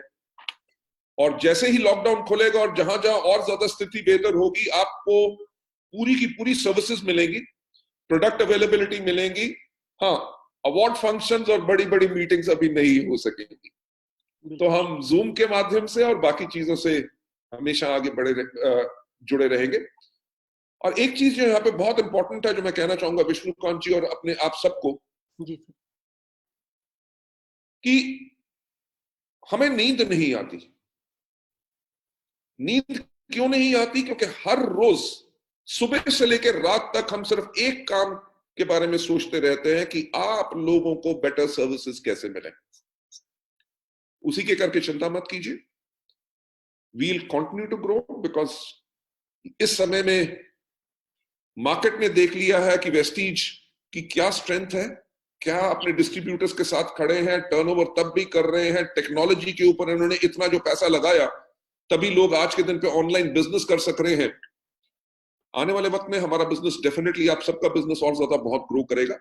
और जैसे ही लॉकडाउन खुलेगा और जहां जहां और ज्यादा स्थिति बेहतर होगी, आपको पूरी की पूरी सर्विसेज मिलेंगी, प्रोडक्ट अवेलेबिलिटी मिलेंगी। हाँ, अवार्ड फंक्शंस और बड़ी बड़ी मीटिंग्स अभी नहीं हो सकेंगी, तो हम जूम के माध्यम से और बाकी चीजों से हमेशा आगे जुड़े रहेंगे। और एक चीज जो यहाँ पे बहुत इंपॉर्टेंट है, जो मैं कहना चाहूंगा विष्णुकांत जी और अपने आप सबको, कि हमें नींद नहीं आती। नींद क्यों नहीं आती? क्योंकि हर रोज सुबह से लेकर रात तक हम सिर्फ एक काम के बारे में सोचते रहते हैं कि आप लोगों को बेटर सर्विसेज कैसे मिले। उसी के करके चिंता मत कीजिए, we'll continue to grow, because इस समय में मार्केट ने देख लिया है कि वेस्टीज की क्या स्ट्रेंथ है, क्या अपने डिस्ट्रीब्यूटर्स के साथ खड़े हैं, टर्नओवर तब भी कर रहे हैं। टेक्नोलॉजी के ऊपर इन्होंने इतना जो पैसा लगाया, तभी लोग आज के दिन पे ऑनलाइन बिजनेस कर सक रहे हैं। आने वाले वक्त में हमारा बिजनेस डेफिनेटली, आप सबका बिजनेस और ज्यादा बहुत ग्रो करेगा।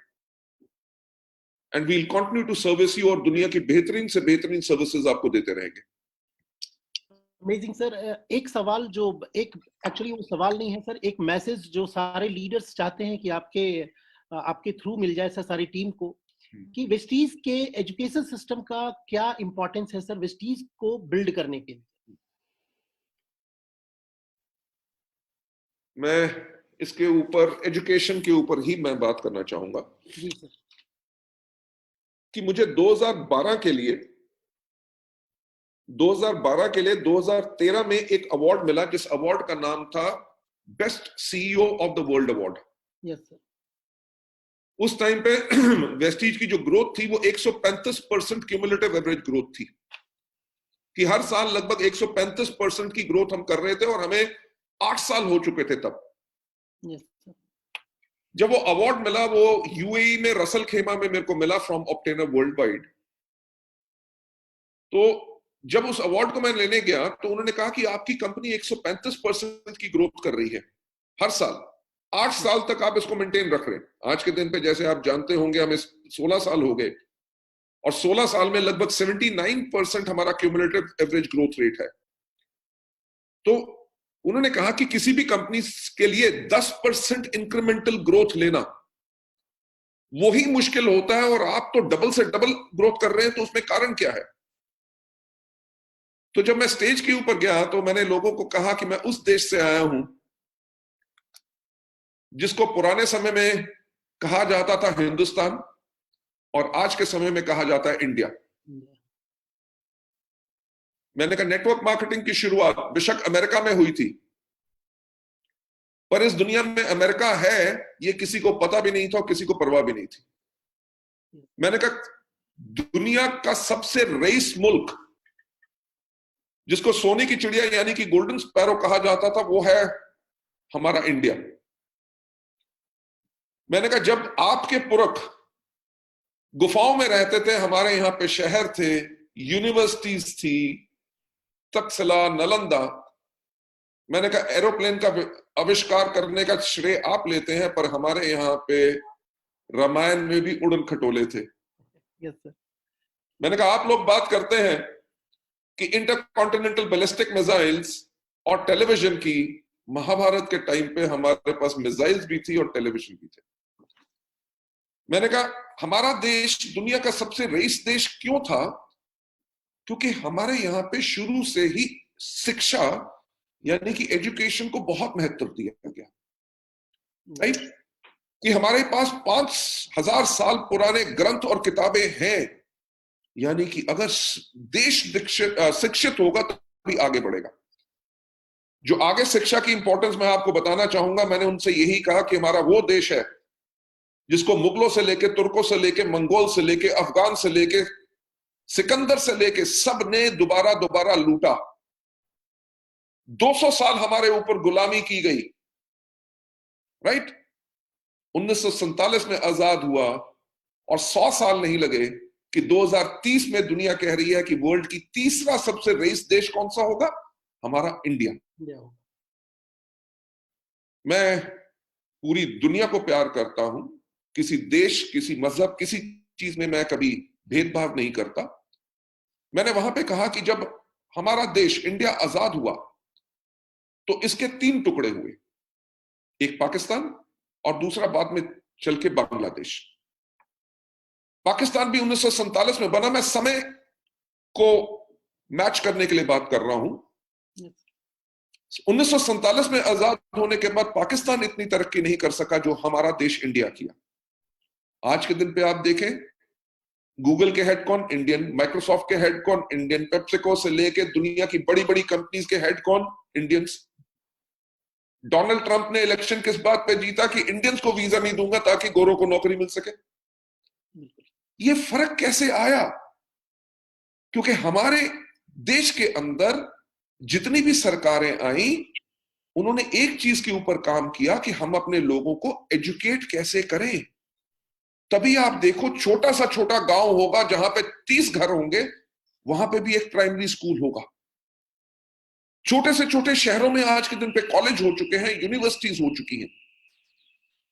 And we'll continue to service you, और दुनिया की बेहतरीन से बेहतरीन सर्विसेज आपको देते रहेंगे। Amazing sir. एक सवाल जो एक्चुअली वो सवाल नहीं है सर, एक मैसेज जो सारे लीडर्स चाहते हैं कि आपके थ्रू मिल जाए सर सारी टीम को, कि वेस्टीज के एजुकेशन सिस्टम का क्या इंपॉर्टेंस है सर वेस्टीज को बिल्ड करने के लिए। मैं इसके ऊपर, एजुकेशन के ऊपर ही मैं बात करना चाहूंगा। जी सर। कि मुझे 2012 के लिए 2012 के लिए 2013 में एक अवार्ड मिला, जिस अवार्ड का नाम था best CEO of the world award. Yes sir. उस टाइम पे वेस्टीज की जो ग्रोथ थी वो 135% क्यूमुलेटिव एवरेज ग्रोथ थी, कि हर साल लगभग 135% की ग्रोथ हम कर रहे थे, और हमें 8 साल हो चुके थे तब। Yes sir. जब वो अवार्ड मिला, वो यूएई में रसल खेमा में मेरे को मिला फ्रॉम ऑब्टेनर वर्ल्ड वाइड। तो जब उस अवार्ड को मैं लेने गया तो उन्होंने कहा कि आपकी कंपनी 135% की ग्रोथ कर रही है हर साल, 8 साल तक आप इसको मेंटेन रख रहे हैं। आज के दिन पे जैसे आप जानते होंगे हमें 16 साल हो गए, और 16 साल में लगभग 79% हमारा क्यूमुलेटिव एवरेज ग्रोथ रेट है। तो उन्होंने कहा कि किसी भी कंपनी के लिए 10% इंक्रीमेंटल ग्रोथ लेना वही मुश्किल होता है, और आप तो डबल से डबल ग्रोथ कर रहे हैं, तो उसमें कारण क्या है? तो जब मैं स्टेज के ऊपर गया तो मैंने लोगों को कहा कि मैं उस देश से आया हूं जिसको पुराने समय में कहा जाता था हिंदुस्तान, और आज के समय में कहा जाता है इंडिया। मैंने कहा नेटवर्क मार्केटिंग की शुरुआत बेशक अमेरिका में हुई थी, पर इस दुनिया में अमेरिका है ये किसी को पता भी नहीं था और किसी को परवाह भी नहीं थी। मैंने कहा दुनिया का सबसे रईस मुल्क जिसको सोने की चिड़िया यानी कि गोल्डन स्पैरो कहा जाता था, वो है हमारा इंडिया। मैंने कहा जब आपके पुरख गुफाओं में रहते थे, हमारे यहां पे शहर थे, यूनिवर्सिटीज थी, तक्षशिला, नालंदा। मैंने कहा एरोप्लेन का आविष्कार करने का श्रेय आप लेते हैं, पर हमारे यहाँ पे रामायण में भी उड़न खटोले थे। Yes sir. मैंने कहा आप लोग बात करते हैं कि इंटरकॉन्टिनेंटल बैलिस्टिक मिसाइल्स और टेलीविजन की, महाभारत के टाइम पे हमारे पास मिसाइल्स भी थी और टेलीविजन भी थे। मैंने कहा हमारा देश दुनिया का सबसे रईस देश क्यों था? क्योंकि हमारे यहाँ पे शुरू से ही शिक्षा यानी कि एजुकेशन को बहुत महत्व दिया गया, राइट? कि हमारे पास 5000 साल पुराने ग्रंथ और किताबें हैं, यानी कि अगर देश शिक्षित होगा तो भी आगे बढ़ेगा। जो आगे शिक्षा की इंपॉर्टेंस मैं आपको बताना चाहूंगा, मैंने उनसे यही कहा कि हमारा वो देश है जिसको मुगलों से लेके, तुर्कों से लेके, मंगोल से लेके, अफगान से लेके, सिकंदर से लेके, सब ने दोबारा दोबारा लूटा। 200 साल हमारे ऊपर गुलामी की गई, राइट? 1947 में आजाद हुआ, और 100 साल नहीं लगे कि 2030 में दुनिया कह रही है कि वर्ल्ड की तीसरा सबसे रईस देश कौन सा होगा? हमारा इंडिया। मैं पूरी दुनिया को प्यार करता हूं, किसी देश, किसी मजहब, किसी चीज में मैं कभी भेदभाव नहीं करता। मैंने वहां पे कहा कि जब हमारा देश इंडिया आजाद हुआ तो इसके 3 टुकड़े हुए, एक पाकिस्तान और दूसरा बाद में चल के बांग्लादेश। पाकिस्तान भी 1947 में बना। मैं समय को मैच करने के लिए बात कर रहा हूं। 1947 में आजाद होने के बाद पाकिस्तान इतनी तरक्की नहीं कर सका जो हमारा देश इंडिया किया। आज के दिन पे आप देखें, गूगल के हेड कौन? इंडियन। माइक्रोसॉफ्ट के हेड कौन? इंडियन। पेप्सिको से लेके दुनिया की बड़ी बड़ी कंपनीज के हेड कौन? इंडियंस। डोनाल्ड ट्रंप ने इलेक्शन किस बात पे जीता? कि इंडियंस को वीजा नहीं दूंगा ताकि गोरों को नौकरी मिल सके। ये फर्क कैसे आया? क्योंकि हमारे देश के अंदर जितनी भी सरकारें आई, उन्होंने एक चीज के ऊपर काम किया कि हम अपने लोगों को एजुकेट कैसे करें। तभी आप देखो, छोटा सा छोटा गांव होगा जहां पे 30 घर होंगे, वहां पे भी एक प्राइमरी स्कूल होगा। छोटे से छोटे शहरों में आज के दिन पे कॉलेज हो चुके हैं, यूनिवर्सिटीज हो चुकी हैं।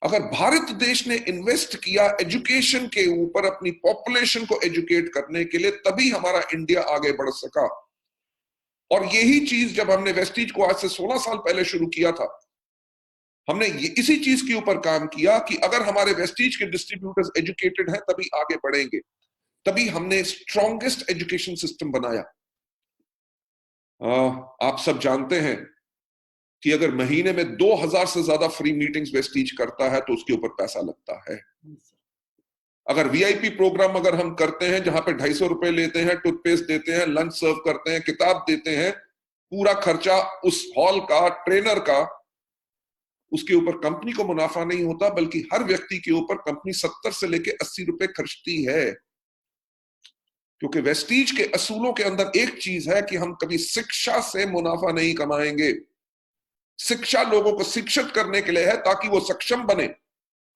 अगर भारत देश ने इन्वेस्ट किया एजुकेशन के ऊपर, अपनी पॉपुलेशन को एजुकेट करने के लिए, तभी हमारा इंडिया आगे बढ़ सका। और यही चीज जब हमने वेस्टीज को आज से 16 साल पहले शुरू किया था, हमने इसी चीज के ऊपर काम किया कि अगर हमारे वेस्टीज के डिस्ट्रीब्यूटर्स एजुकेटेड हैं तभी आगे बढ़ेंगे। तभी हमने स्ट्रॉन्गेस्ट एजुकेशन सिस्टम बनाया। आप सब जानते हैं कि अगर महीने में 2000 से ज्यादा फ्री मीटिंग्स वेस्टीज करता है तो उसके ऊपर पैसा लगता है। अगर वीआईपी प्रोग्राम अगर हम करते हैं जहां पे 250 रुपए लेते हैं, टूथपेस्ट देते हैं, लंच सर्व करते हैं, किताब देते हैं, पूरा खर्चा उस हॉल का, ट्रेनर का, उसके ऊपर कंपनी को मुनाफा नहीं होता, बल्कि हर व्यक्ति के ऊपर कंपनी 70 से लेके 80 रुपए खर्चती है। क्योंकि वेस्टीज के असूलों के अंदर एक चीज है कि हम कभी शिक्षा से मुनाफा नहीं कमाएंगे। शिक्षा लोगों को शिक्षित करने के लिए है ताकि वो सक्षम बने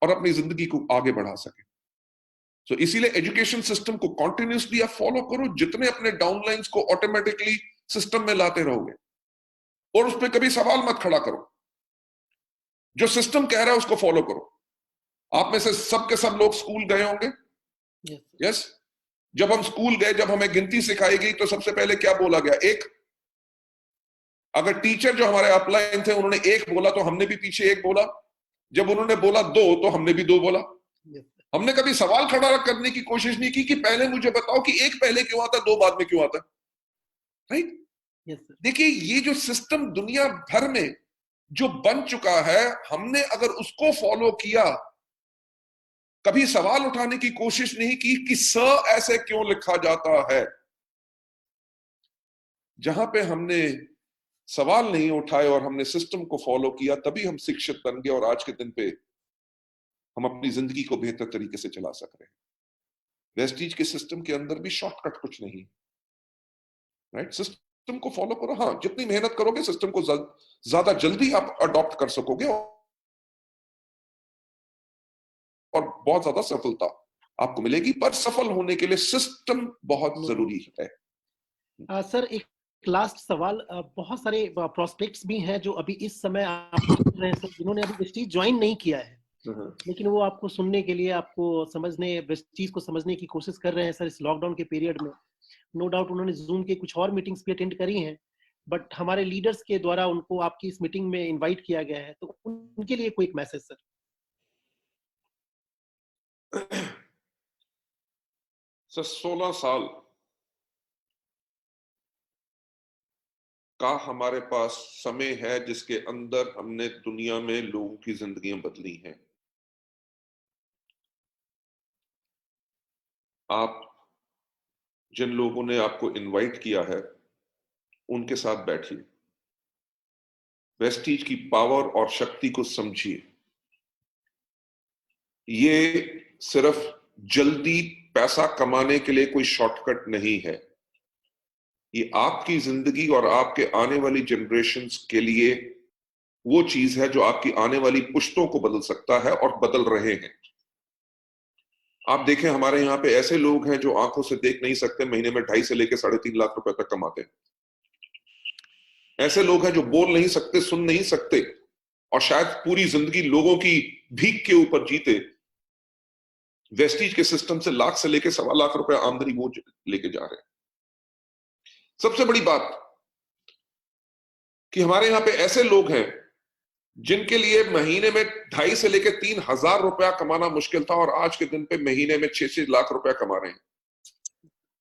और अपनी जिंदगी को आगे बढ़ा सके। तो इसीलिए एजुकेशन सिस्टम को कॉन्टिन्यूसली आप फॉलो करो, जितने अपने डाउनलाइंस को ऑटोमेटिकली सिस्टम में लाते रहोगे, और उस पर कभी सवाल मत खड़ा करो। जो सिस्टम कह रहा है उसको फॉलो करो। आप में से सब के सब लोग स्कूल गए होंगे। यस। जब हम स्कूल गए, जब हमें गिनती सिखाई गई तो सबसे पहले क्या बोला गया? एक। अगर टीचर जो हमारे अपलाइन थे उन्होंने एक बोला तो हमने भी पीछे एक बोला। जब उन्होंने बोला दो तो हमने भी दो बोला। हमने कभी सवाल खड़ा करने की कोशिश नहीं की कि पहले मुझे बताओ कि एक पहले क्यों आता, दो बाद में क्यों आता। राइट। देखिए, ये जो सिस्टम दुनिया भर में जो बन चुका है, हमने अगर उसको फॉलो किया, कभी सवाल उठाने की कोशिश नहीं की कि स ऐसे क्यों लिखा जाता है। जहां पे हमने सवाल नहीं उठाए और हमने सिस्टम को फॉलो किया, तभी हम शिक्षित बन गए और आज के दिन पे हम अपनी जिंदगी को बेहतर तरीके से चला सक रहे हैं। वेस्टीज के सिस्टम के अंदर भी शॉर्टकट कुछ नहीं। राइट। सिस्टम को फॉलो करो। हाँ, जितनी मेहनत करोगे सिस्टम को ज्यादा जल्दी आप अडॉप्ट कर सकोगे और बहुत ज्यादा सफलता आपको मिलेगी। पर सफल होने के लिए सिस्टम बहुत जरूरी है। सर, एक लास्ट सवाल। बहुत सारे प्रोस्पेक्ट्स भी हैं जो अभी इस समय आपको सुन रहे हैं सर, जिन्होंने अभी वेस्टीज ज्वाइन नहीं किया है, लेकिन वो आपको सुनने के लिए, आपको समझने, वेस्टीज को समझने की कोशिश कर रहे हैं सर इस लॉकडाउन के पीरियड में। नो डाउट उन्होंने जूम के कुछ और मीटिंग्स भी अटेंड करी हैं, बट हमारे लीडर्स के द्वारा उनको आपकी इस मीटिंग में इनवाइट किया गया है, तो उनके लिए कोई एक मैसेज सर। सर, 16 साल का हमारे पास समय है जिसके अंदर हमने दुनिया में लोगों की जिंदगियां बदली हैं। आप जिन लोगों ने आपको इनवाइट किया है उनके साथ बैठिए, वेस्टीज की पावर और शक्ति को समझिए। ये सिर्फ जल्दी पैसा कमाने के लिए कोई शॉर्टकट नहीं है। ये आपकी जिंदगी और आपके आने वाली जनरेशन्स के लिए वो चीज है जो आपकी आने वाली पुश्तों को बदल सकता है और बदल रहे हैं। आप देखें, हमारे यहाँ पे ऐसे लोग हैं जो आंखों से देख नहीं सकते, महीने में 2.5 से लेकर 3.5 लाख रुपए तक कमाते हैं। ऐसे लोग हैं जो बोल नहीं सकते, सुन नहीं सकते, और शायद पूरी जिंदगी लोगों की भीख के ऊपर जीते। वेस्टीज के सिस्टम से लाख से लेकर 1.25 लाख रुपए आमदनी वो लेके जा रहे हैं। सबसे बड़ी बात कि हमारे यहाँ पे ऐसे लोग हैं जिनके लिए महीने में 2.5 से लेकर 3,000 रुपया कमाना मुश्किल था, और आज के दिन पे महीने में 6-6 लाख रुपया कमा रहे हैं।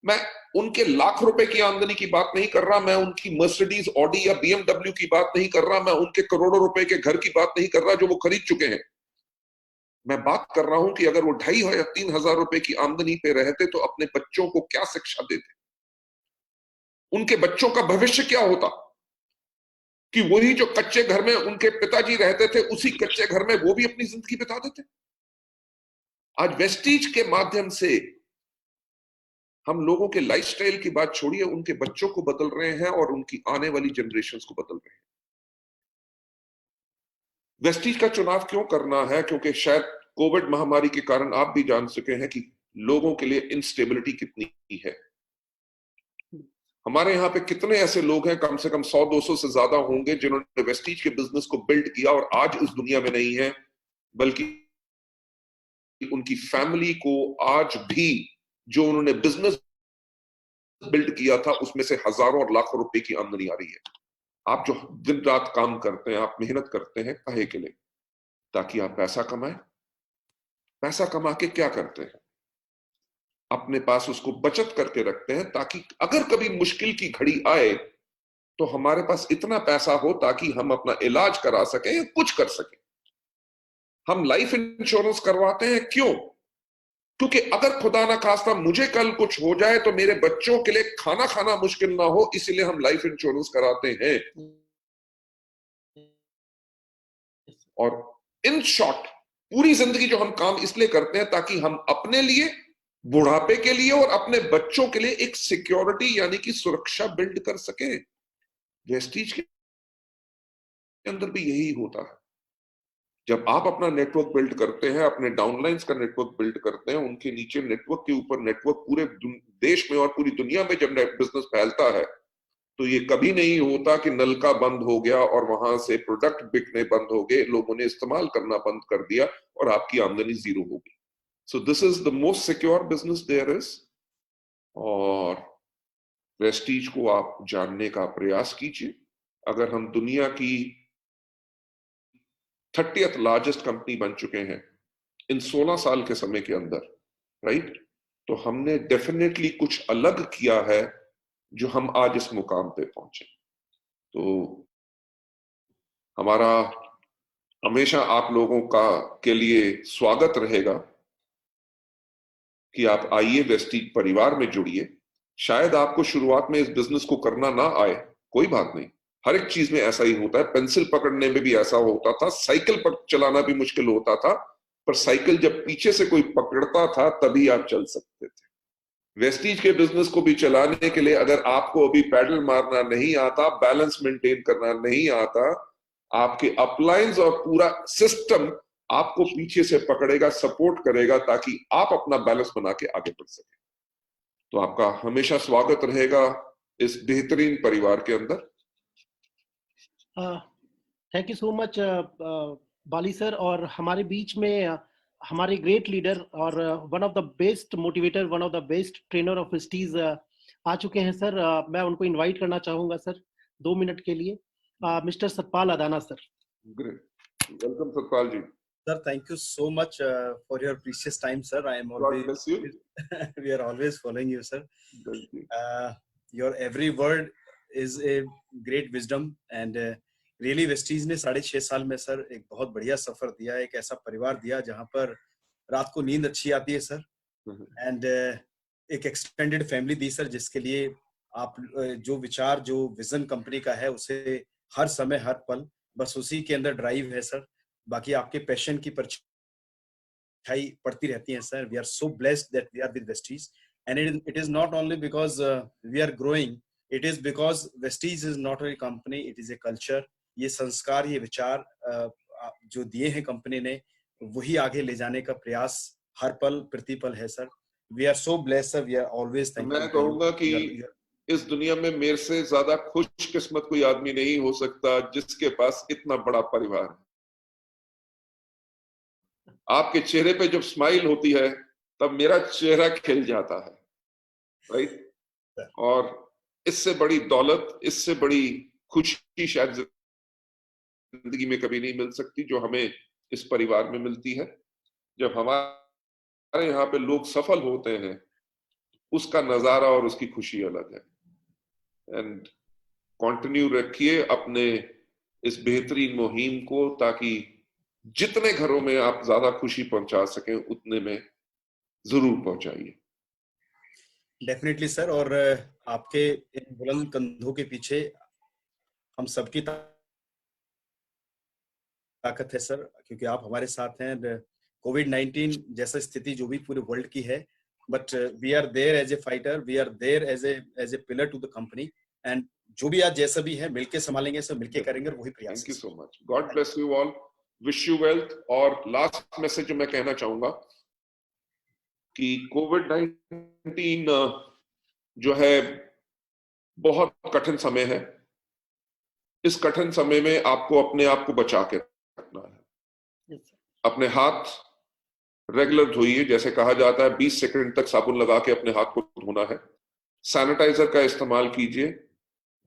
मैं उनके लाख रुपए की आमदनी की बात नहीं कर रहा, मैं उनकी मर्सिडीज, ऑडी या बीएमडब्ल्यू की बात नहीं कर रहा, मैं उनके करोड़ों रुपए के घर की बात नहीं कर रहा जो वो खरीद चुके हैं। मैं बात कर रहा हूं कि अगर वो 2.5 या 3,000 रुपए की आमदनी पे रहते तो अपने बच्चों को क्या शिक्षा देते, उनके बच्चों का भविष्य क्या होता, कि वही जो कच्चे घर में उनके पिताजी रहते थे उसी कच्चे घर में वो भी अपनी जिंदगी बिता देते। आज वेस्टीज के माध्यम से हम लोगों के लाइफस्टाइल की बात छोड़िए, उनके बच्चों को बदल रहे हैं और उनकी आने वाली जनरेशन्स को बदल रहे हैं। वेस्टीज का चुनाव क्यों करना है? क्योंकि शायद कोविड महामारी के कारण आप भी जान सके हैं कि लोगों के लिए इंस्टेबिलिटी कितनी है। हमारे यहाँ पे कितने ऐसे लोग हैं, कम से कम 100-200 से ज्यादा होंगे, जिन्होंने वेस्टीज के बिजनेस को बिल्ड किया और आज इस दुनिया में नहीं है, बल्कि उनकी फैमिली को आज भी जो उन्होंने बिजनेस बिल्ड किया था उसमें से हजारों और लाखों रुपए की आमदनी आ रही है। आप जो दिन रात काम करते हैं, आप मेहनत करते हैं, काहे के लिए? ताकि आप पैसा कमाएं। पैसा कमा के क्या करते हैं? अपने पास उसको बचत करके रखते हैं, ताकि अगर कभी मुश्किल की घड़ी आए तो हमारे पास इतना पैसा हो ताकि हम अपना इलाज करा सकें या कुछ कर सकें। हम लाइफ इंश्योरेंस करवाते हैं क्यों? क्योंकि अगर खुदा ना खास्ता मुझे कल कुछ हो जाए तो मेरे बच्चों के लिए खाना खाना मुश्किल ना हो, इसीलिए हम लाइफ इंश्योरेंस कराते हैं। और इन शॉर्ट पूरी जिंदगी जो हम काम इसलिए करते हैं ताकि हम अपने लिए, बुढ़ापे के लिए और अपने बच्चों के लिए एक सिक्योरिटी यानी कि सुरक्षा बिल्ड कर सके। वेस्टीज के अंदर भी यही होता है। जब आप अपना नेटवर्क बिल्ड करते हैं, अपने डाउनलाइंस का नेटवर्क बिल्ड करते हैं, उनके नीचे नेटवर्क के ऊपर नेटवर्क, पूरे देश में और पूरी दुनिया में जब बिजनेस फैलता है तो ये कभी नहीं होता कि नलका बंद हो गया और वहां से प्रोडक्ट बिकने बंद हो गए, लोगों ने इस्तेमाल करना बंद कर दिया और आपकी आमदनी जीरो हो गई। So this is the most secure business there is. और वेस्टीज को आप जानने का प्रयास कीजिए। अगर हम दुनिया की 30th लार्जेस्ट कंपनी बन चुके हैं इन 16 साल के समय के अंदर, राइट, तो हमने डेफिनेटली कुछ अलग किया है जो हम आज इस मुकाम पे पहुंचे। तो हमारा हमेशा आप लोगों का के लिए स्वागत रहेगा कि आप आइए, वेस्टीज परिवार में जुड़िए। शायद आपको शुरुआत में इस बिजनेस को करना ना आए, कोई बात नहीं, हर एक चीज में ऐसा ही होता है। पेंसिल पकड़ने में भी ऐसा होता था, साइकिल चलाना भी मुश्किल होता था, पर साइकिल जब पीछे से कोई पकड़ता था तभी आप चल सकते थे। वेस्टीज के बिजनेस को भी चलाने के लिए अगर आपको अभी पैडल मारना नहीं आता, बैलेंस मेंटेन करना नहीं आता, आपके अपलाइंस और पूरा सिस्टम आपको पीछे से पकड़ेगा, सपोर्ट करेगा ताकि आप अपना बैलेंस बना के आगे बढ़ सके। तो आपका हमेशा स्वागत रहेगा इस बेहतरीन परिवार के अंदर। Thank you so much Bali sir. और हमारे बीच में हमारे ग्रेट लीडर और one of the best motivator, one of the best trainer of Vestige आ चुके हैं सर। मैं उनको इनवाइट करना चाहूंगा सर 2 मिनट के लिए। Mister Satpal Adana sir. Great, welcome Satpal ji. Sir, thank you so much for your precious time, sir. I am always. God bless you. We are always following you, sir. Thank you. Your every word is a great wisdom, and really Vestige ने 6.5 साल में sir एक बहुत बढ़िया सफर दिया, एक ऐसा परिवार दिया जहां पर रात को नींद अच्छी आती है सर, एंड एक एक्सटेंडेड फैमिली दी सर, जिसके लिए आप जो विचार, जो विजन कंपनी का है उसे हर समय हर पल बस उसी के अंदर ड्राइव है सर। बाकी आपके पैशन की परछाई पड़ती रहती है sir. We are so blessed that we are with Vestige, and it is not only because we are growing, it is because Vestige is not only company, it is a culture. ये संस्कार, ये विचार जो दिए हैं company ने, वही आगे ले जाने का प्रयास हर पल प्रतिपल है sir. We are so blessed sir, we are always thankful. मैं कहूंगा कि इस दुनिया में मेरे से ज्यादा खुशकिस्मत कोई आदमी नहीं हो सकता जिसके पास इतना बड़ा परिवार है। आपके चेहरे पे जब स्माइल होती है तब मेरा चेहरा खिल जाता है, राइट। और इससे बड़ी दौलत, इससे बड़ी खुशी शायद जिंदगी में कभी नहीं मिल सकती जो हमें इस परिवार में मिलती है। जब हमारे यहाँ पे लोग सफल होते हैं उसका नजारा और उसकी खुशी अलग है। एंड कंटिन्यू रखिए अपने इस बेहतरीन मुहिम को, ताकि जितने घरों में आप ज्यादा खुशी पहुंचा सकें उतने में जरूर पहुंचाइए। डेफिनेटली सर, और आपके इन बुलंद कंधों के पीछे हम सबकी ताकत है सर, क्योंकि आप हमारे साथ हैं। कोविड-19 जैसा स्थिति जो भी पूरे वर्ल्ड की है, but we are there as a fighter, we are there as a pillar to the company, and जो भी आज जैसा भी है मिलके संभालेंगे सर, मिलके करेंगे, और वही प्रयास। Thank you so much, God bless you all, wish you wealth. और लास्ट मैसेज जो मैं कहना चाहूंगा कि कोविड-19 जो है बहुत कठिन समय है। इस कठिन समय में आपको अपने आप को बचा के रखना है। अपने हाथ रेगुलर धोइए, जैसे कहा जाता है 20 सेकंड तक साबुन लगा के अपने हाथ को धोना है। सैनिटाइजर का इस्तेमाल कीजिए।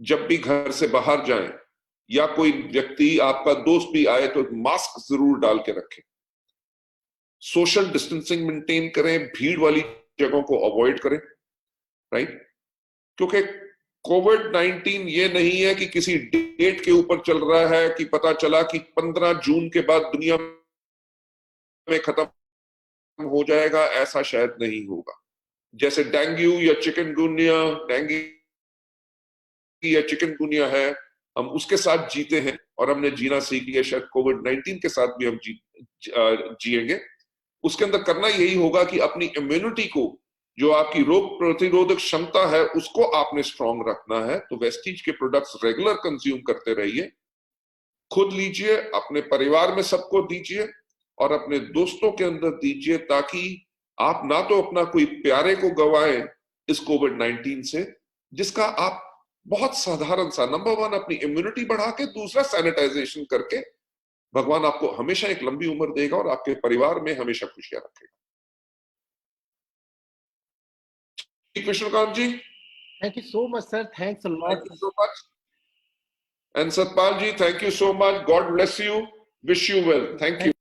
जब भी घर से बाहर जाएं या कोई व्यक्ति, आपका दोस्त भी आए तो मास्क जरूर डाल के रखें। सोशल डिस्टेंसिंग मेंटेन करें, भीड़ वाली जगहों को अवॉइड करें, राइट। क्योंकि कोविड-19 ये नहीं है कि किसी डेट के ऊपर चल रहा है कि पता चला कि 15 जून के बाद दुनिया में खत्म हो जाएगा, ऐसा शायद नहीं होगा। जैसे डेंगू या चिकनगुनिया है, हम उसके साथ जीते हैं और हमने जीना सीख लिया, शायद कोविड-19 के साथ भी हम जिएंगे। उसके अंदर करना यही होगा कि अपनी इम्यूनिटी को, जो आपकी रोग प्रतिरोधक क्षमता है, उसको आपने स्ट्रांग रखना है। तो वेस्टीज के प्रोडक्ट्स रेगुलर कंज्यूम करते रहिए, खुद लीजिए, अपने परिवार में सबको दीजिए और अपने दोस्तों के अंदर दीजिए, ताकि आप ना तो अपना कोई प्यारे को गवाएं इस कोविड-19 से, जिसका आप बहुत साधारण सा, नंबर 1 अपनी इम्यूनिटी बढ़ा के, दूसरा सैनिटाइजेशन करके, भगवान आपको हमेशा एक लंबी उम्र देगा और आपके परिवार में हमेशा खुशियां रखेगा। कृष्णकांत जी, Thank you so much, sir. Thanks a lot. thank you so much. And Satpal ji, thank you so much. God bless you. Wish you well. Thank you.